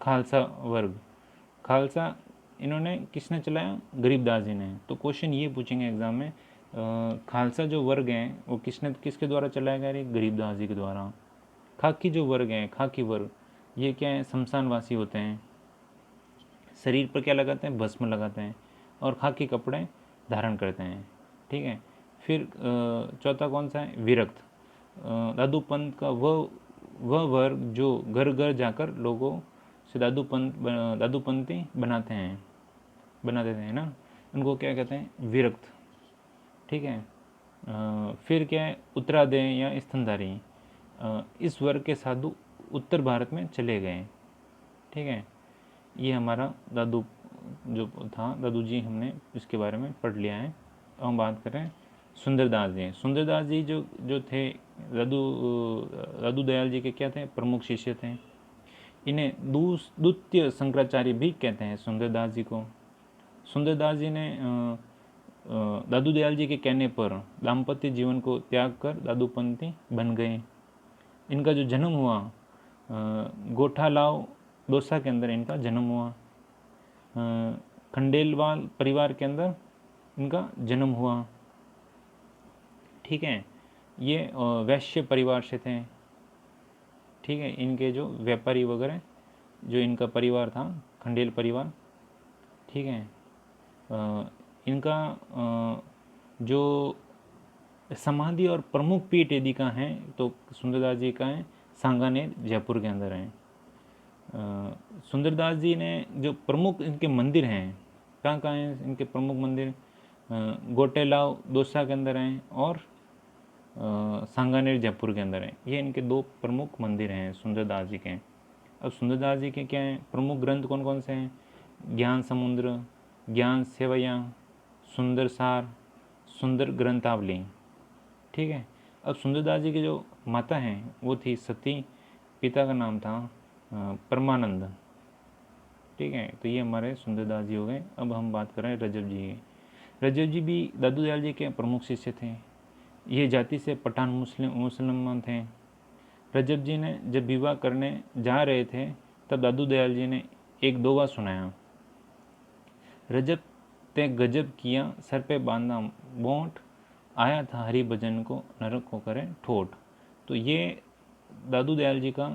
खालसा वर्ग। खालसा इन्होंने किसने चलाया? गरीबदास जी ने। तो क्वेश्चन ये पूछेंगे एग्जाम में, खालसा जो वर्ग हैं वो किसके द्वारा चलाया गया? गरीबदास जी के द्वारा। खाकी जो वर्ग हैं, खाकी वर्ग, ये क्या है? शमशानवासी होते हैं, शरीर पर क्या लगाते हैं? भस्म लगाते हैं और खाकी कपड़े धारण करते हैं। ठीक है, फिर चौथा कौन सा है? विरक्त। दादू पंथ का वह वर्ग जो घर घर जाकर लोगों से दादूपंथी बनाते थे ना, उनको क्या कहते हैं? विरक्त। ठीक है, फिर क्या है? उत्तरादेय या स्तनधारी। इस वर्ग के साधु उत्तर भारत में चले गए। ठीक है, ये हमारा दादू जो था, दादू जी, हमने इसके बारे में पढ़ लिया है। अब हम बात करें सुंदरदास जी। सुंदरदास जी जो थे दादू दयाल जी के क्या थे? प्रमुख शिष्य थे। इन्हें द्वितीय शंकराचार्य भी कहते हैं सुंदरदास जी को। सुंदरदास जी ने दादू दयाल जी के कहने पर दाम्पत्य जीवन को त्याग कर दादूपंथी बन गए। इनका जो जन्म हुआ गोठालाव दौसा के अंदर इनका जन्म हुआ। खंडेलवाल परिवार के अंदर इनका जन्म हुआ। ठीक है, ये वैश्य परिवार से थे। ठीक है, इनके जो व्यापारी वगैरह जो इनका परिवार था खंडेल परिवार। ठीक है, इनका जो समाधि और प्रमुख पीठ यदि का है तो सुंदरदास जी का है सांगानेर जयपुर के अंदर है। सुंदरदास जी ने जो प्रमुख इनके मंदिर हैं कहाँ हैं इनके प्रमुख मंदिर गोटेलाव दौसा के अंदर हैं और सांगानेर जयपुर के अंदर हैं। ये इनके दो प्रमुख मंदिर हैं सुंदरदास जी के। अब सुंदरदास जी के क्या हैं प्रमुख ग्रंथ कौन कौन से हैं? ज्ञान समुद्र, ज्ञान सेवैया, सुंदर सार, सुंदर ग्रंथावली। ठीक है, अब सुंदरदास जी की जो माता हैं वो थी सती, पिता का नाम था परमानंद। ठीक है, तो ये हमारे सुंदरदास जी हो गए। अब हम बात कर रहे हैं रजब जी की। रजब जी भी दादू दयाल जी के प्रमुख शिष्य थे। ये जाति से पठान मुसलमान थे। रजब जी ने जब विवाह करने जा रहे थे तब दादू दयाल जी ने एक दोहा सुनाया, रजब ते गजब किया सर पे बांधा बोंट, आया था हरि भजन को नरक को करे ठोट। तो ये दादू दयाल जी का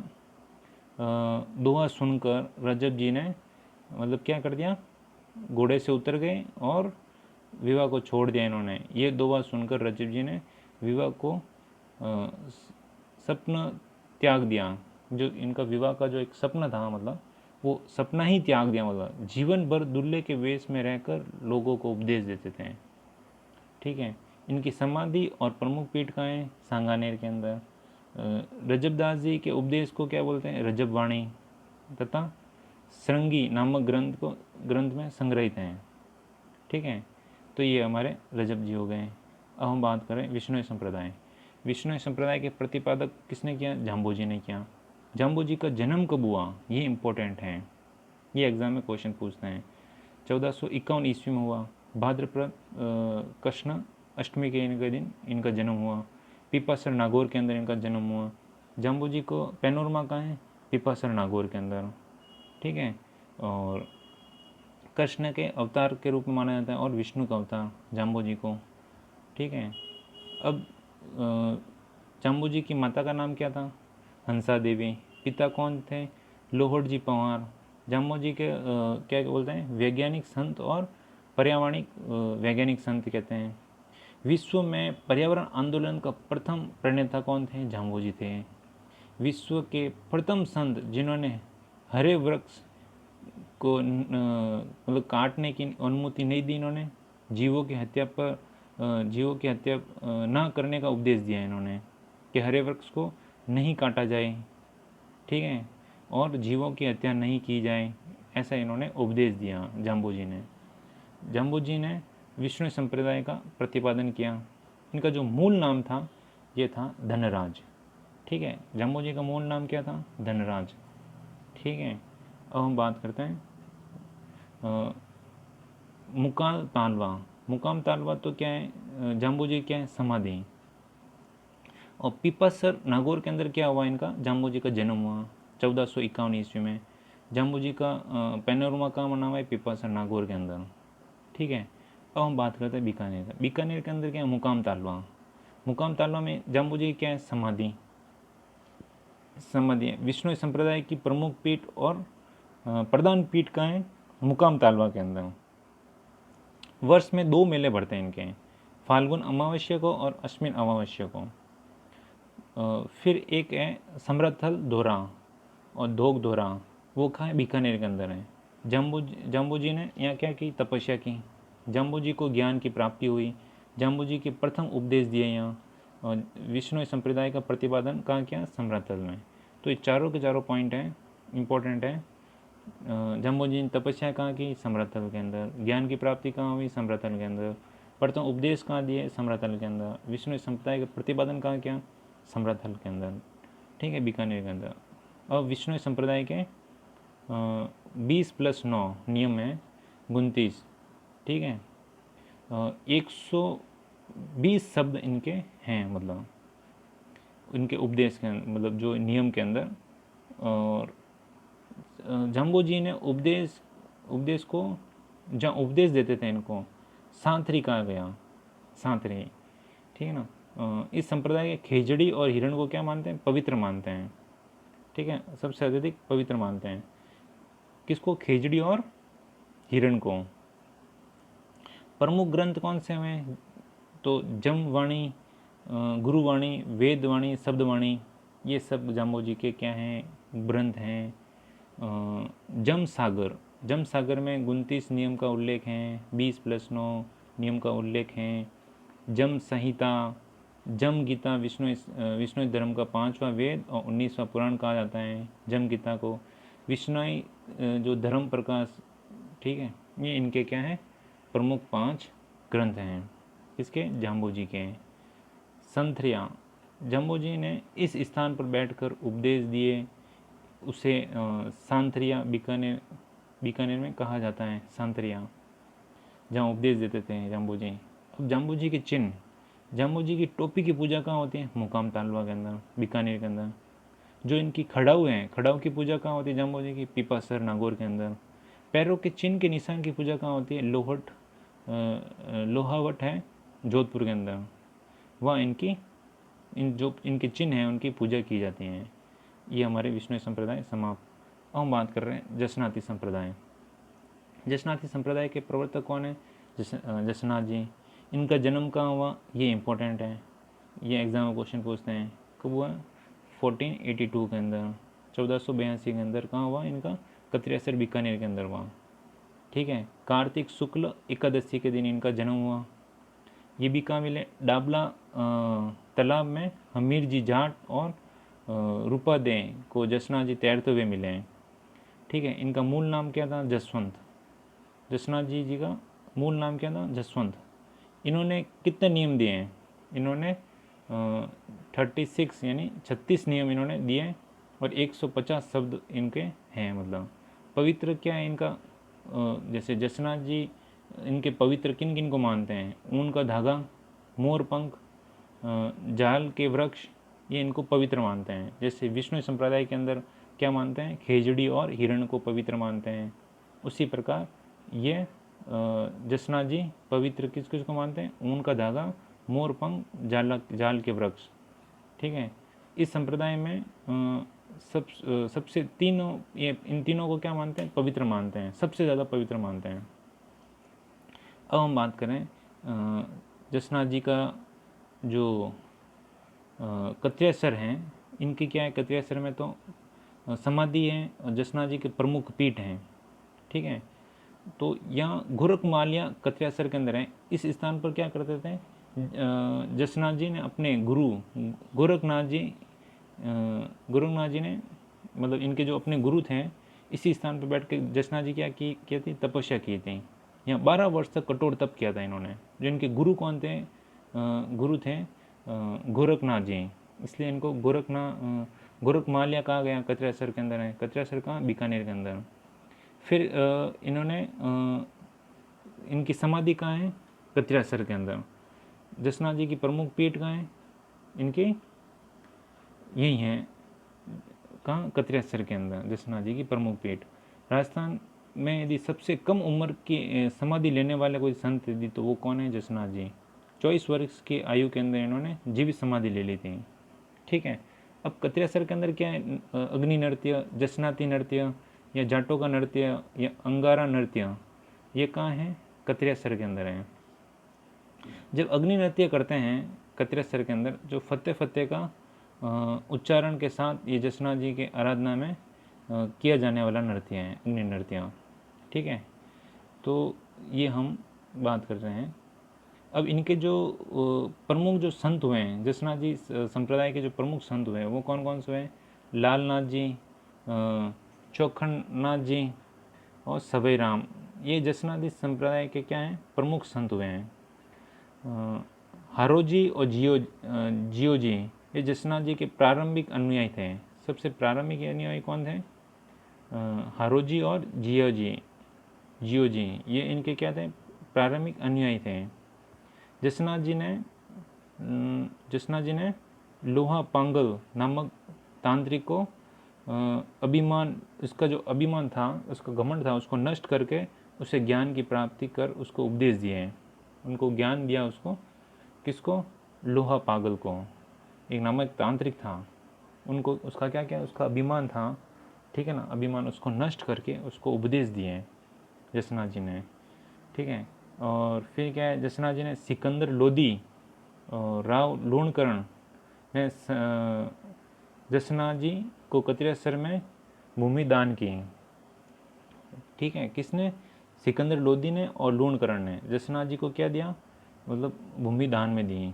दोहा सुनकर रजब जी ने मतलब क्या कर दिया, घोड़े से उतर गए और विवाह को छोड़ दिया इन्होंने। ये दोहा सुनकर रजब जी ने विवाह को सपना त्याग दिया। जो इनका विवाह का जो एक सपना था मतलब वो सपना ही त्याग दिया। मतलब जीवन भर दूल्हे के वेश में रहकर लोगों को उपदेश देते थे। ठीक है, इनकी समाधि और प्रमुख पीठ कहाँ है? सांगानेर के अंदर। रजबदास जी के उपदेश को क्या बोलते हैं? रजब वाणी तथा श्रृंगी नामक ग्रंथ में संग्रहित हैं। ठीक है, तो ये हमारे रजब जी हो गए। अब हम बात करें विष्णु संप्रदाय। विष्णु संप्रदाय के प्रतिपादक किसने किया? जाम्बू जी ने किया। जाम्बू जी का जन्म कब हुआ? ये इम्पोर्टेंट है, ये एग्जाम में क्वेश्चन पूछते हैं। 1451 ईस्वी में हुआ। भाद्रपद कृष्ण अष्टमी के इनके दिन इनका जन्म हुआ। पीपासर नागौर के अंदर इनका जन्म हुआ। जाम्बू जी को पैनोरमा कहाँ है? पीपासर नागौर के अंदर। ठीक है, और कृष्ण के अवतार के रूप में माना जाता है और विष्णु का अवतार जाम्बू जी को। ठीक है, अब जाम्बू जी की माता का नाम क्या था? हंसा देवी। पिता कौन थे? लोहड़ जी पंवार। जाम्बू जी के क्या बोलते हैं? वैज्ञानिक संत और पर्यावरणिक वैज्ञानिक संत कहते हैं। विश्व में पर्यावरण आंदोलन का प्रथम प्रणेता कौन थे? जाम्बू जी थे। विश्व के प्रथम संत जिन्होंने हरे वृक्ष को मतलब काटने की अनुमति नहीं दी, इन्होंने जीवों की हत्या ना करने का उपदेश दिया इन्होंने कि हरे वृक्ष को नहीं काटा जाए। ठीक है, और जीवों की हत्या नहीं की जाए, ऐसा इन्होंने उपदेश दिया जाम्बू जी ने। जाम्बू जी ने विष्णु संप्रदाय का प्रतिपादन किया। इनका जो मूल नाम था ये था धनराज। ठीक है, जाम्बू जी का मूल नाम क्या था? धनराज। ठीक है, अब हम बात करते हैं मुकाम तालवा। मुकाम तालवा तो क्या है? जाम्बू जी क्या है? समाधि। और पीपासर नागौर के अंदर क्या हुआ? इनका जाम्बू जी का जन्म हुआ 1451 ईस्वी में। जाम्बू जी का पैनोरमा का नाम है पीपासर नागौर के अंदर। ठीक है, अब हम बात करते हैं बीकानेर का। बीकानेर के अंदर क्या है? मुकाम तालवा। मुकाम तालवा में जाम्बू जी क्या है? समाधि। समाधि विष्णु संप्रदाय की प्रमुख पीठ और प्रधान पीठ का है मुकाम तालवा के अंदर। वर्ष में 2 मेले बढ़ते हैं इनके, फाल्गुन अमावस्या को और अश्विन अमावस्या को। फिर एक है समरथल दोरा और धोक दोरा, वो कहाँ है? बीकानेर के अंदर है। जाम्बू जी ने यहाँ क्या की? तपस्या की। जाम्बू जी को ज्ञान की प्राप्ति हुई। जाम्बू जी के प्रथम उपदेश दिए यहाँ, और विष्णु संप्रदाय का प्रतिपादन कहाँ किया? समरथल में। तो ये चारों के चारों पॉइंट हैं, इम्पोर्टेंट है। जाम्बू जी ने तपस्या कहाँ की? समरथल के अंदर। ज्ञान की प्राप्ति कहाँ हुई? समरथल के अंदर। प्रथम उपदेश कहाँ दिए? समरथल के अंदर। विष्णु संप्रदाय का प्रतिपादन कहाँ किया? समरथल के अंदर। ठीक है, बीकानेर के अंदर। अब विष्णु संप्रदाय के 20+9 नियम है 29, ठीक है। 120 शब्द इनके हैं, मतलब इनके उपदेश के मतलब जो नियम के अंदर। और जम्बो जी ने उपदेश को जहाँ उपदेश देते थे इनको सांथरी कहा गया, सांथरी, ठीक है ना। इस संप्रदाय के खेजड़ी और हिरण को क्या मानते हैं? पवित्र मानते हैं, ठीक है, सबसे अत्यधिक पवित्र मानते हैं। किसको? खेजड़ी और हिरण को। प्रमुख ग्रंथ कौन से हैं? तो जमवाणी, गुरुवाणी, वेदवाणी, शब्दवाणी, ये सब जाम्बो जी के क्या हैं? ग्रंथ हैं। जम सागर में 29 नियम का उल्लेख है, 20+9 नियम का उल्लेख है। जम संहिता, जम गीता विष्णु धर्म का 5वां वेद और 19वां पुराण कहा जाता है जम गीता को। विष्णुई जो धर्म प्रकाश, ठीक है, ये इनके क्या है? प्रमुख 5 ग्रंथ हैं। किसके? जाम्बो जी के। संथरिया, जाम्बो जी ने इस स्थान पर बैठकर उपदेश दिए, उसे सांथरिया बीकानेर में कहा जाता है, सांथरिया, जहाँ उपदेश देते थे जाम्बो जी। अब जाम्बो जी के चिन्ह, जाम्बो जी की टोपी की पूजा कहाँ होती है? मुकाम तालवा के अंदर, बीकानेर के अंदर। जो इनकी खड़ाऊ हैं, खड़ाऊ की पूजा कहाँ होती है जाम्बो जी की? पीपासर नागौर के अंदर। पैरों के चिन्ह के निशान की पूजा कहाँ होती है? लोहावट है जोधपुर के अंदर। वहाँ जो इनके चिन्ह हैं उनकी पूजा की जाती है। ये हमारे विष्णु संप्रदाय समाप्त। अब हम बात कर रहे हैं जसनाती संप्रदाय। जसनाती संप्रदाय के प्रवर्तक कौन है? जसनाथ जी। इनका जन्म कहाँ हुआ? ये इम्पोर्टेंट है, ये एग्जाम में क्वेश्चन पूछते हैं। कब हुआ? 1482 के अंदर, 1482 के अंदर। कहाँ हुआ इनका? कत्रियासर बीकानेर के अंदर हुआ, ठीक है। कार्तिक शुक्ल एकादशी के दिन इनका जन्म हुआ। ये भी कहाँ मिले? डाबला तालाब में हमीर जी जाट और रूपा दे को जसनाथ जी तैरते हुए मिले हैं, ठीक है। इनका मूल नाम क्या था? जसवंत। जसनाथ जी का मूल नाम क्या था? जसवंत। इन्होंने कितने नियम दिए हैं? इन्होंने 36 यानी 36 नियम इन्होंने दिए और 150 शब्द इनके हैं। मतलब पवित्र क्या है इनका? जैसे जसनाथ जी इनके पवित्र किन किन को मानते हैं? ऊन का धागा, मोर पंख, जाल के वृक्ष, ये इनको पवित्र मानते हैं। जैसे विष्णु संप्रदाय के अंदर क्या मानते हैं? खेजड़ी और हिरण को पवित्र मानते हैं। उसी प्रकार ये जसनाथ जी पवित्र किस किस को मानते हैं? ऊन का धागा, मोर पंख, जाल के वृक्ष, ठीक है। इस संप्रदाय में सबसे तीनों, ये इन तीनों को क्या मानते हैं? पवित्र मानते हैं, सबसे ज़्यादा पवित्र मानते हैं। अब हम बात करें जसनाथ जी का जो कत्रियासर हैं, इनकी क्या है? कत्रियासर में तो समाधि है और जसनाथ जी के प्रमुख पीठ हैं, ठीक है। तो यहाँ गोरखमालिया कत्रियासर के अंदर है। इस स्थान पर क्या करते थे? जसनाथ जी ने अपने गुरु गोरखनाथ जी ने, मतलब इनके जो अपने गुरु थे, इसी स्थान पर बैठ के जसनाथ जी क्या की थी? तपस्या की थी। यहाँ 12 वर्ष तक कठोर तप किया था इन्होंने। जो इनके गुरु कौन थे? गुरु थे गोरखनाथ जी, इसलिए इनको गोरखमालिया कहा गया। कत्रियासर के अंदर है। कत्रियासर कहाँ? बीकानेर के अंदर। फिर इन्होंने इनकी समाधि कहाँ है? कत्रियासर के अंदर। जसनाथ जी की प्रमुख पीठ कहाँ है इनकी? यही है, कहाँ? कत्रियासर के अंदर जसनाथ जी की प्रमुख पीठ। राजस्थान में यदि सबसे कम उम्र की समाधि लेने वाले कोई संत यदि, तो वो कौन है? जसनाथ जी। 24 वर्ष की आयु के अंदर इन्होंने जीवित समाधि ले ली थी, ठीक है। अब कत्रियासर के अंदर क्या है? अग्नि नृत्य, जसनाती नृत्य या जाटों का नृत्य या अंगारा नृत्य, ये कहाँ है? कत्रियासर के अंदर है। जब अग्नि नृत्य करते हैं कत्रियासर के अंदर, जो फतेह फतेह का उच्चारण के साथ ये जसनाथ जी के आराधना में किया जाने वाला नृत्य है, अग्नि नृत्य, ठीक है। तो ये हम बात कर रहे हैं। अब इनके जो प्रमुख जो संत हुए हैं, जसनाथ जी संप्रदाय के जो प्रमुख संत हुए हैं, वो कौन कौन से हुए? लालनाथ जी, चौखंडनाथ जी और सबई राम। ये जसनाथी संप्रदाय के क्या हैं? प्रमुख संत हुए हैं। हारोजी और जियो जी, ये जसनाथ जी के प्रारंभिक अनुयायी थे। सबसे प्रारंभिक अनुयायी कौन थे? हारोजी और जियोजी ये इनके क्या थे, प्रारंभिक अनुयायी थे। जसनाथ जी ने लोहा पांगल नामक तांत्रिक को अभिमान, इसका जो अभिमान था, उसका घमंड था, उसको नष्ट करके उसे ज्ञान की प्राप्ति कर उसको उपदेश दिए हैं। उनको ज्ञान दिया, उसको किसको, लोहा पागल को, एक नामक तांत्रिक था, उनको उसका क्या क्या उसका अभिमान था, ठीक है ना, अभिमान उसको नष्ट करके उसको उपदेश दिए हैं जसनाथ जी ने, ठीक है। और फिर क्या है, जसनाथ जी ने सिकंदर लोदी और राव लूणकरण ने जसनाथ जी को कतिरेसर में भूमि दान की, ठीक है। किसने, सिकंदर लोदी ने और लूणकरण ने जसनाथ जी को क्या दिया, मतलब भूमि दान में दी।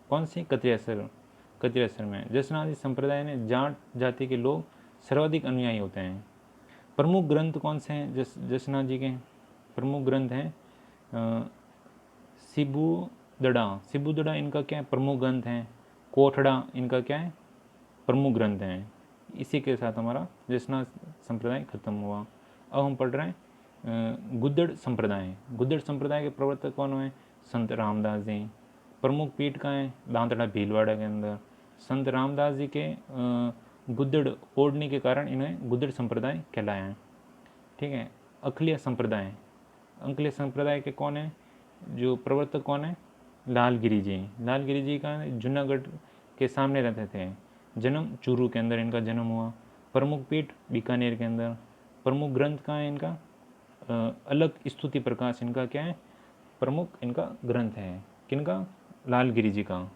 कौन सी, कतिरेसर में। जसनाथ जी संप्रदाय ने जाट जाति के लोग सर्वाधिक अनुयायी होते हैं। प्रमुख ग्रंथ कौन से हैं जसनाथ जी के, प्रमुख ग्रंथ हैं सिबुदड़ा इनका क्या है, प्रमुख ग्रंथ हैं। कोठड़ा इनका क्या है, प्रमुख ग्रंथ हैं। इसी के साथ हमारा जसनाथ संप्रदाय खत्म हुआ। अब हम पढ़ रहे हैं गुद्दड़ संप्रदाय। गुद्दड़ संप्रदाय के प्रवर्तक कौन हुए, संत रामदास जी। प्रमुख पीठ का है, दांतड़ा भीलवाड़ा के अंदर। संत रामदास जी के गुद्दड़ ओढ़ने के कारण इन्हें गुद्दड़ संप्रदाय कहलाया है, ठीक है। अखिलिया संप्रदाय के कौन है, जो प्रवर्तक कौन है, लालगिरी जी। लालगिरी जी का जूनागढ़ के सामने रहते थे। जन्म चूरू के अंदर इनका जन्म हुआ। प्रमुख पीठ बीकानेर के अंदर। प्रमुख ग्रंथ कहाँ है इनका, अलग स्तुति प्रकाश इनका क्या है, प्रमुख इनका ग्रंथ है। किनका, लालगिरी जी का।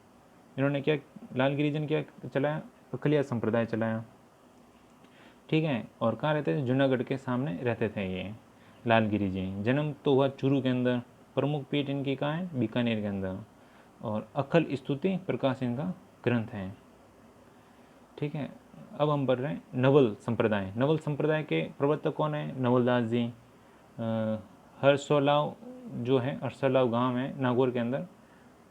इन्होंने क्या, लालगिरी जी ने क्या चलाया, अखिलिया संप्रदाय चलाया, ठीक है। और कहाँ रहते थे, जूनागढ़ के सामने रहते थे ये लालगिरी जी। जन्म तो हुआ चूरू के अंदर। प्रमुख पीठ इनकी कहाँ है, बीकानेर के अंदर। और अखल स्तुति प्रकाश इनका ग्रंथ है, ठीक है। अब हम पढ़ रहे हैं नवल संप्रदाय। नवल संप्रदाय के प्रवर्तक कौन है, नवलदास जी। हरसोलाव जो है, हरसोलाव गांव है नागौर के अंदर,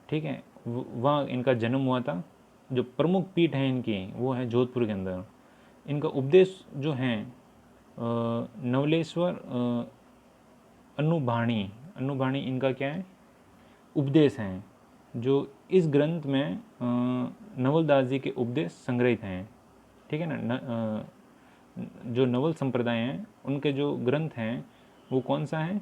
ठीक है, वहाँ इनका जन्म हुआ था। जो प्रमुख पीठ है इनकी वो है जोधपुर के अंदर। इनका उपदेश जो है नवलेश्वर अनुभाणी इनका क्या है, उपदेश हैं, जो इस ग्रंथ में नवलदास जी के उपदेश संग्रहित हैं, ठीक है ना। जो नवल संप्रदाय हैं उनके जो ग्रंथ हैं वो कौन सा है,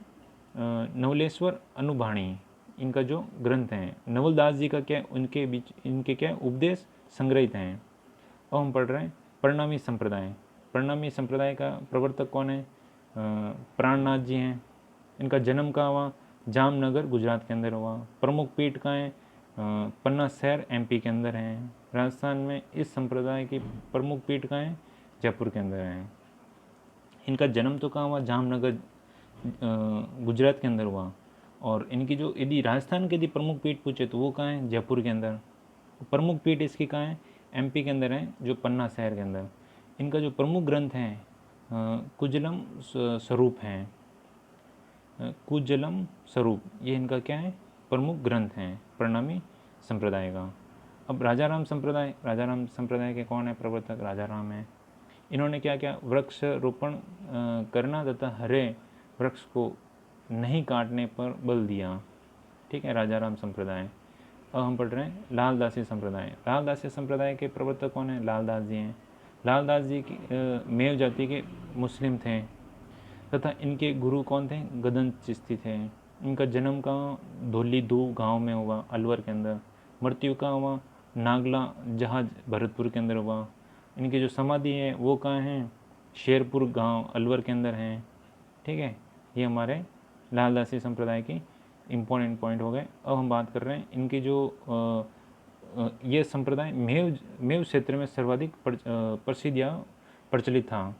नवलेश्वर अनुभाणी इनका जो ग्रंथ है। नवलदास जी का क्या, उनके बीच इनके क्या उपदेश संग्रहित हैं। अब हम पढ़ रहे हैं प्रणामी संप्रदाय। प्रणामी संप्रदाय का प्रवर्तक कौन है, प्राणनाथ जी हैं। इनका जन्म कहाँ हुआ, जामनगर गुजरात के अंदर हुआ। प्रमुख पीठ का है पन्ना शहर एमपी के अंदर है। राजस्थान में इस संप्रदाय की प्रमुख पीठ का है जयपुर के अंदर है। इनका जन्म तो कहाँ हुआ, जामनगर गुजरात के अंदर हुआ। और इनकी जो यदि राजस्थान के यदि प्रमुख पीठ पूछे तो वो कहाँ है, जयपुर के अंदर। प्रमुख पीठ इसकी कहाँ है, एमपी के अंदर है, जो पन्ना शहर के अंदर। इनका जो प्रमुख ग्रंथ है कुजलम स्वरूप हैं, कुजलम स्वरूप, ये इनका क्या है, प्रमुख ग्रंथ हैं प्रणामी संप्रदाय का। अब राजाराम संप्रदाय। राजाराम संप्रदाय के कौन है प्रवर्तक, राजाराम है। इन्होंने क्या क्या, वृक्ष रोपण करना तथा हरे वृक्ष को नहीं काटने पर बल दिया, ठीक है, राजाराम संप्रदाय। अब हम पढ़ रहे हैं लालदासी संप्रदाय। लालदासी संप्रदाय के प्रवर्तक कौन है, लालदास जी हैं। लालदास जी की मेव जाति के मुस्लिम थे तथा इनके गुरु कौन थे, गदन चिश्ती थे। इनका जन्म कहाँ, धोलीधू गांव में हुआ अलवर के अंदर। मृत्यु कहाँ हुआ, नागला जहाज भरतपुर के अंदर हुआ। इनकी जो समाधि है वो कहाँ है, शेरपुर गांव अलवर के अंदर है, ठीक है। ये हमारे लालदासी संप्रदाय की इम्पोर्टेंट पॉइंट हो गए। अब हम बात कर रहे हैं इनकी जो ये संप्रदाय मेव क्षेत्र में सर्वाधिक प्रसिद्ध या प्रचलित था।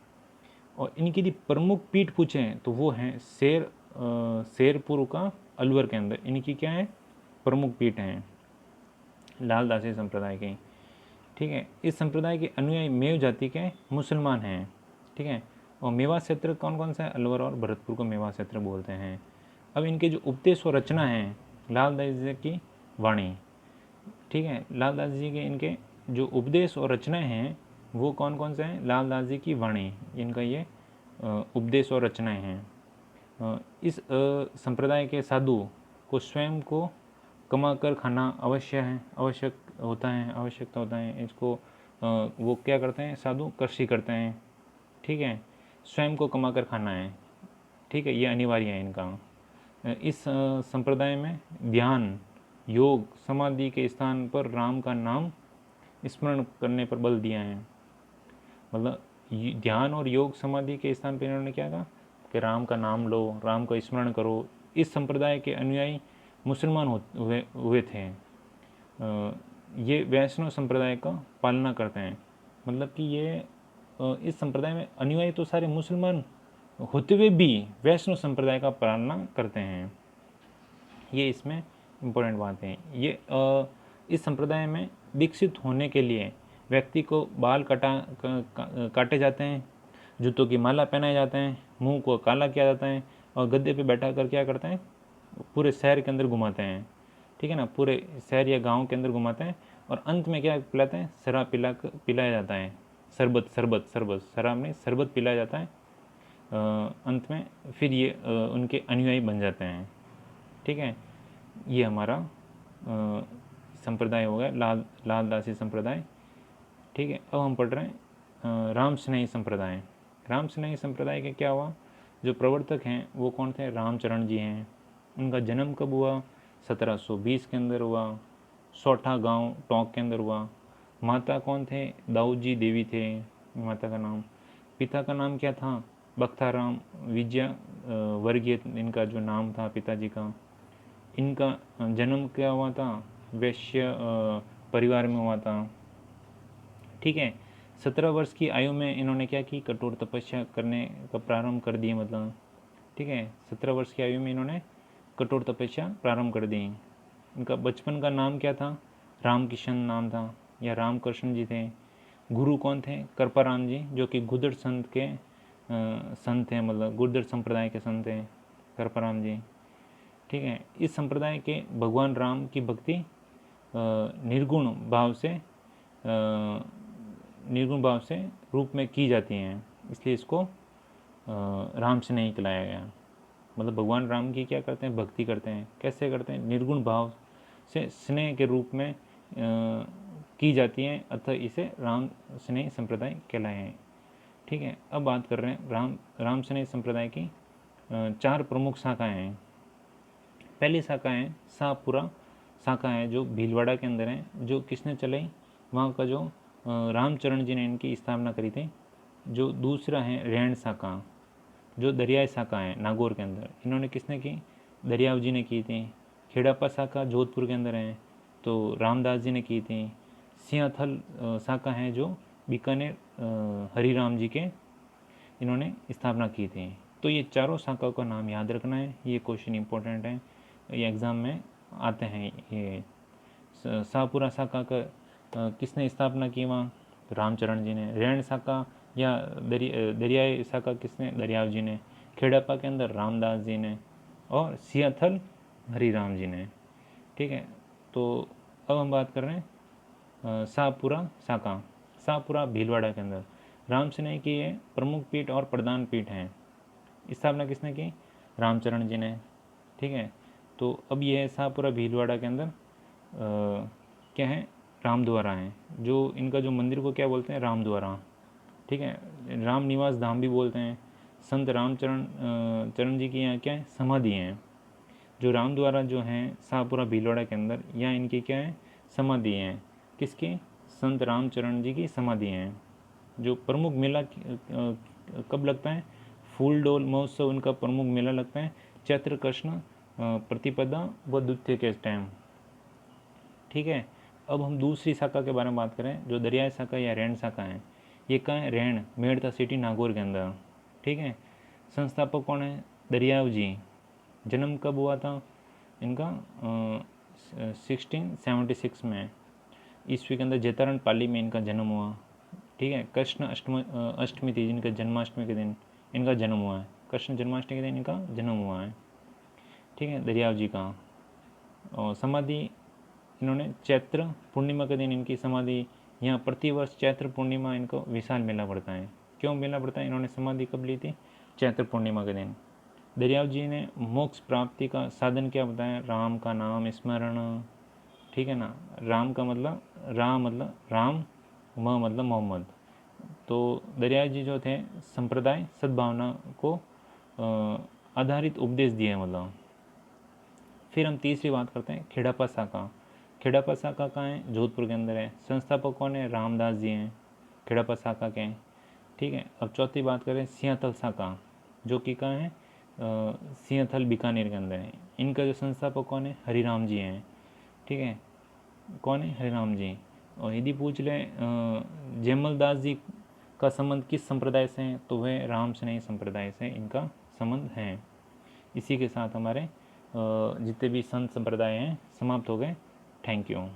और इनकी यदि प्रमुख पीठ पूछें तो वो हैं शेरपुर का अलवर के अंदर। इनकी क्या है, प्रमुख पीठ हैं लालदासी संप्रदाय की, ठीक है। इस संप्रदाय के अनुयायी मेव जाति के मुसलमान हैं, ठीक है। और मेवात क्षेत्र कौन कौन सा है, अलवर और भरतपुर को मेवात क्षेत्र बोलते हैं। अब इनके जो उपदेश और रचना है लालदास जी की वाणी, ठीक है। लालदास जी के इनके जो उपदेश और रचनाएं हैं वो कौन कौन से हैं, लालदास जी की वाणी, इनका ये उपदेश और रचनाएं हैं। इस संप्रदाय के साधु को स्वयं को कमा कर खाना आवश्यकता होता है। इसको वो क्या करते हैं, साधु कृषि करते हैं, ठीक है, स्वयं को कमा कर खाना है, ठीक है, ये अनिवार्य है इनका। इस संप्रदाय में ध्यान, योग, समाधि के स्थान पर राम का नाम स्मरण करने पर बल दिया है। मतलब ध्यान और योग समाधि के स्थान पर इन्होंने क्या कहा कि राम का नाम लो, राम का स्मरण करो। इस संप्रदाय के अनुयायी मुसलमान हुए थे। ये वैष्णव संप्रदाय का पालना करते हैं। मतलब कि ये इस संप्रदाय में अनुयायी तो सारे मुसलमान होते हुए भी वैष्णव संप्रदाय का पालना करते हैं। ये इसमें इम्पोर्टेंट बात है। ये इस संप्रदाय में विकसित होने के लिए व्यक्ति को बाल काटे जाते हैं, जूतों की माला पहनाए जाते हैं, मुंह को काला किया जाता है और गद्दे पे बैठा कर क्या करते हैं, पूरे शहर के अंदर घुमाते हैं, ठीक है ना, पूरे शहर या गांव के अंदर घुमाते हैं और अंत में क्या पिलाते हैं, शराब पिलाया जाता है, शराब नहीं शरबत पिलाया जाता है अंत में। फिर ये उनके अनुयायी बन जाते हैं, ठीक है। ये हमारा संप्रदाय हो गया लालदासी संप्रदाय, ठीक है। अब हम पढ़ रहे हैं राम स्नेही संप्रदाय। राम स्नेही संप्रदाय के क्या हुआ, जो प्रवर्तक हैं वो कौन थे, रामचरण जी हैं। उनका जन्म कब हुआ, 1720 के अंदर हुआ, सोठा गांव टोंक के अंदर हुआ। माता कौन थे, दाऊद जी देवी थे माता का नाम। पिता का नाम क्या था, बख्ताराम विजय वर्गीय इनका जो नाम था पिताजी का। इनका जन्म क्या हुआ था, वैश्य परिवार में हुआ था, ठीक है। 17 वर्ष की आयु में इन्होंने क्या की, कठोर तपस्या करने का प्रारंभ कर दिए, मतलब, ठीक है। 17 वर्ष की आयु में इन्होंने कठोर तपस्या प्रारंभ कर दी। इनका बचपन का नाम क्या था, रामकिशन नाम था या रामकृष्ण जी थे। गुरु कौन थे, कृपाराम जी, जो कि गुर्जर संत के संत हैं, मतलब गुर्जर संप्रदाय के संत हैं कृपाराम जी, ठीक है। इस संप्रदाय के भगवान राम की भक्ति निर्गुण भाव से रूप में की जाती हैं, इसलिए इसको राम से नहीं कहलाया गया। मतलब भगवान राम की क्या करते हैं, भक्ति करते हैं। कैसे करते हैं, निर्गुण भाव से स्नेह के रूप में की जाती हैं, अतः इसे राम स्नेह संप्रदाय कहलाए हैं, ठीक है। अब बात कर रहे हैं राम स्नेह संप्रदाय की 4 प्रमुख शाखाएं हैं। पहली शाखा है शाहपुरा शाखा है, जो भीलवाड़ा के अंदर है, जो किसने चलाई, वहाँ का जो रामचरण जी ने इनकी स्थापना करी थी। जो दूसरा है रैण शाखा, जो दरियाई शाखा है नागौर के अंदर, इन्होंने किसने की, दरियाव जी ने की थी। खेड़ापा शाखा जोधपुर के अंदर है, तो रामदास जी ने की थी। सियाथल शाखा है जो बीकानेर हरिराम जी के इन्होंने स्थापना की थी। तो ये चारों शाखाओं का नाम याद रखना है, ये क्वेश्चन इंपॉर्टेंट है, ये एग्ज़ाम में आते हैं। ये शाहपुरा शाखा का किसने स्थापना की, वहाँ रामचरण जी ने। रैण शाखा या दरियाई शाखा किसने, दरियाव जी ने। खेड़ापा के अंदर रामदास जी ने और सियाथल हरिराम जी ने, ठीक है। तो अब हम बात कर रहे हैं शाहपुरा शाखा। शाहपुरा भीलवाड़ा के अंदर राम स्नेह की ये प्रमुख पीठ और प्रधान पीठ हैं। स्थापना किसने की, रामचरण जी ने, ठीक है। तो अब ये है शाहपुरा भीलवाड़ा के अंदर क्या है, रामद्वारा है। जो इनका जो मंदिर को क्या बोलते हैं, रामद्वारा, ठीक है। राम निवास धाम भी बोलते हैं। संत चरण जी की यहाँ क्या है, समाधि हैं। जो रामद्वारा जो हैं शाहपुरा भीलवाड़ा के अंदर, यहाँ इनकी क्या है, समाधि हैं। किसकी, संत रामचरण जी की समाधि हैं। जो प्रमुख मेला कब लगता है, फूल डोल महोत्सव इनका प्रमुख मेला लगता है चैत्र कृष्ण प्रतिपदा व द्वितीय के टाइम, ठीक है। अब हम दूसरी शाखा के बारे में बात करें, जो दरियाई शाखा या रैण शाखा है। ये कहाँ है, रैण मेड़ता सिटी नागौर के अंदर, ठीक है। संस्थापक कौन है, दरियाव जी। जन्म कब हुआ था इनका, 1676 में ईस्वी के अंदर जैतारण पाली में इनका जन्म हुआ, ठीक है। कृष्ण अष्टमी थी, जिनका जन्माष्टमी के दिन इनका जन्म हुआ है। कृष्ण जन्माष्टमी के दिन इनका जन्म हुआ है, ठीक है, दरियाव जी का। और समाधि इन्होंने चैत्र पूर्णिमा के दिन इनकी समाधि, यहाँ प्रतिवर्ष चैत्र पूर्णिमा इनको विशाल मेला पड़ता है, क्यों मिलना पड़ता है? इन्होंने समाधि कब ली थी? चैत्र पूर्णिमा के दिन। दरियाव जी ने मोक्ष प्राप्ति का साधन क्या बताया? राम का नाम स्मरण, ठीक है ना। राम का मतलब राम, म मतलब मोहम्मद। तो दरियाव जी जो थे संप्रदाय सद्भावना को आधारित उपदेश दिए मतलब। फिर हम तीसरी बात करते हैं खेड़ापा शाखा। खेड़ापा शाखा कहाँ है? जोधपुर के अंदर है। संस्थापक कौन है? रामदास जी हैं खेड़ापा शाखा के, ठीक है। अब चौथी बात करें सिंहथल शाखा, जो कि कहाँ है? सिंहथल बीकानेर के अंदर है। इनका जो संस्थापक कौन है? हरिराम जी हैं, ठीक है। कौन है? हरिराम जी। और यदि पूछ ले जयमल दास जी का संबंध किस संप्रदाय से है, तो वह राम से नहीं संप्रदाय से इनका संबंध है। इसी के साथ हमारे जितने भी संत संप्रदाय हैं समाप्त हो गए। Thank you.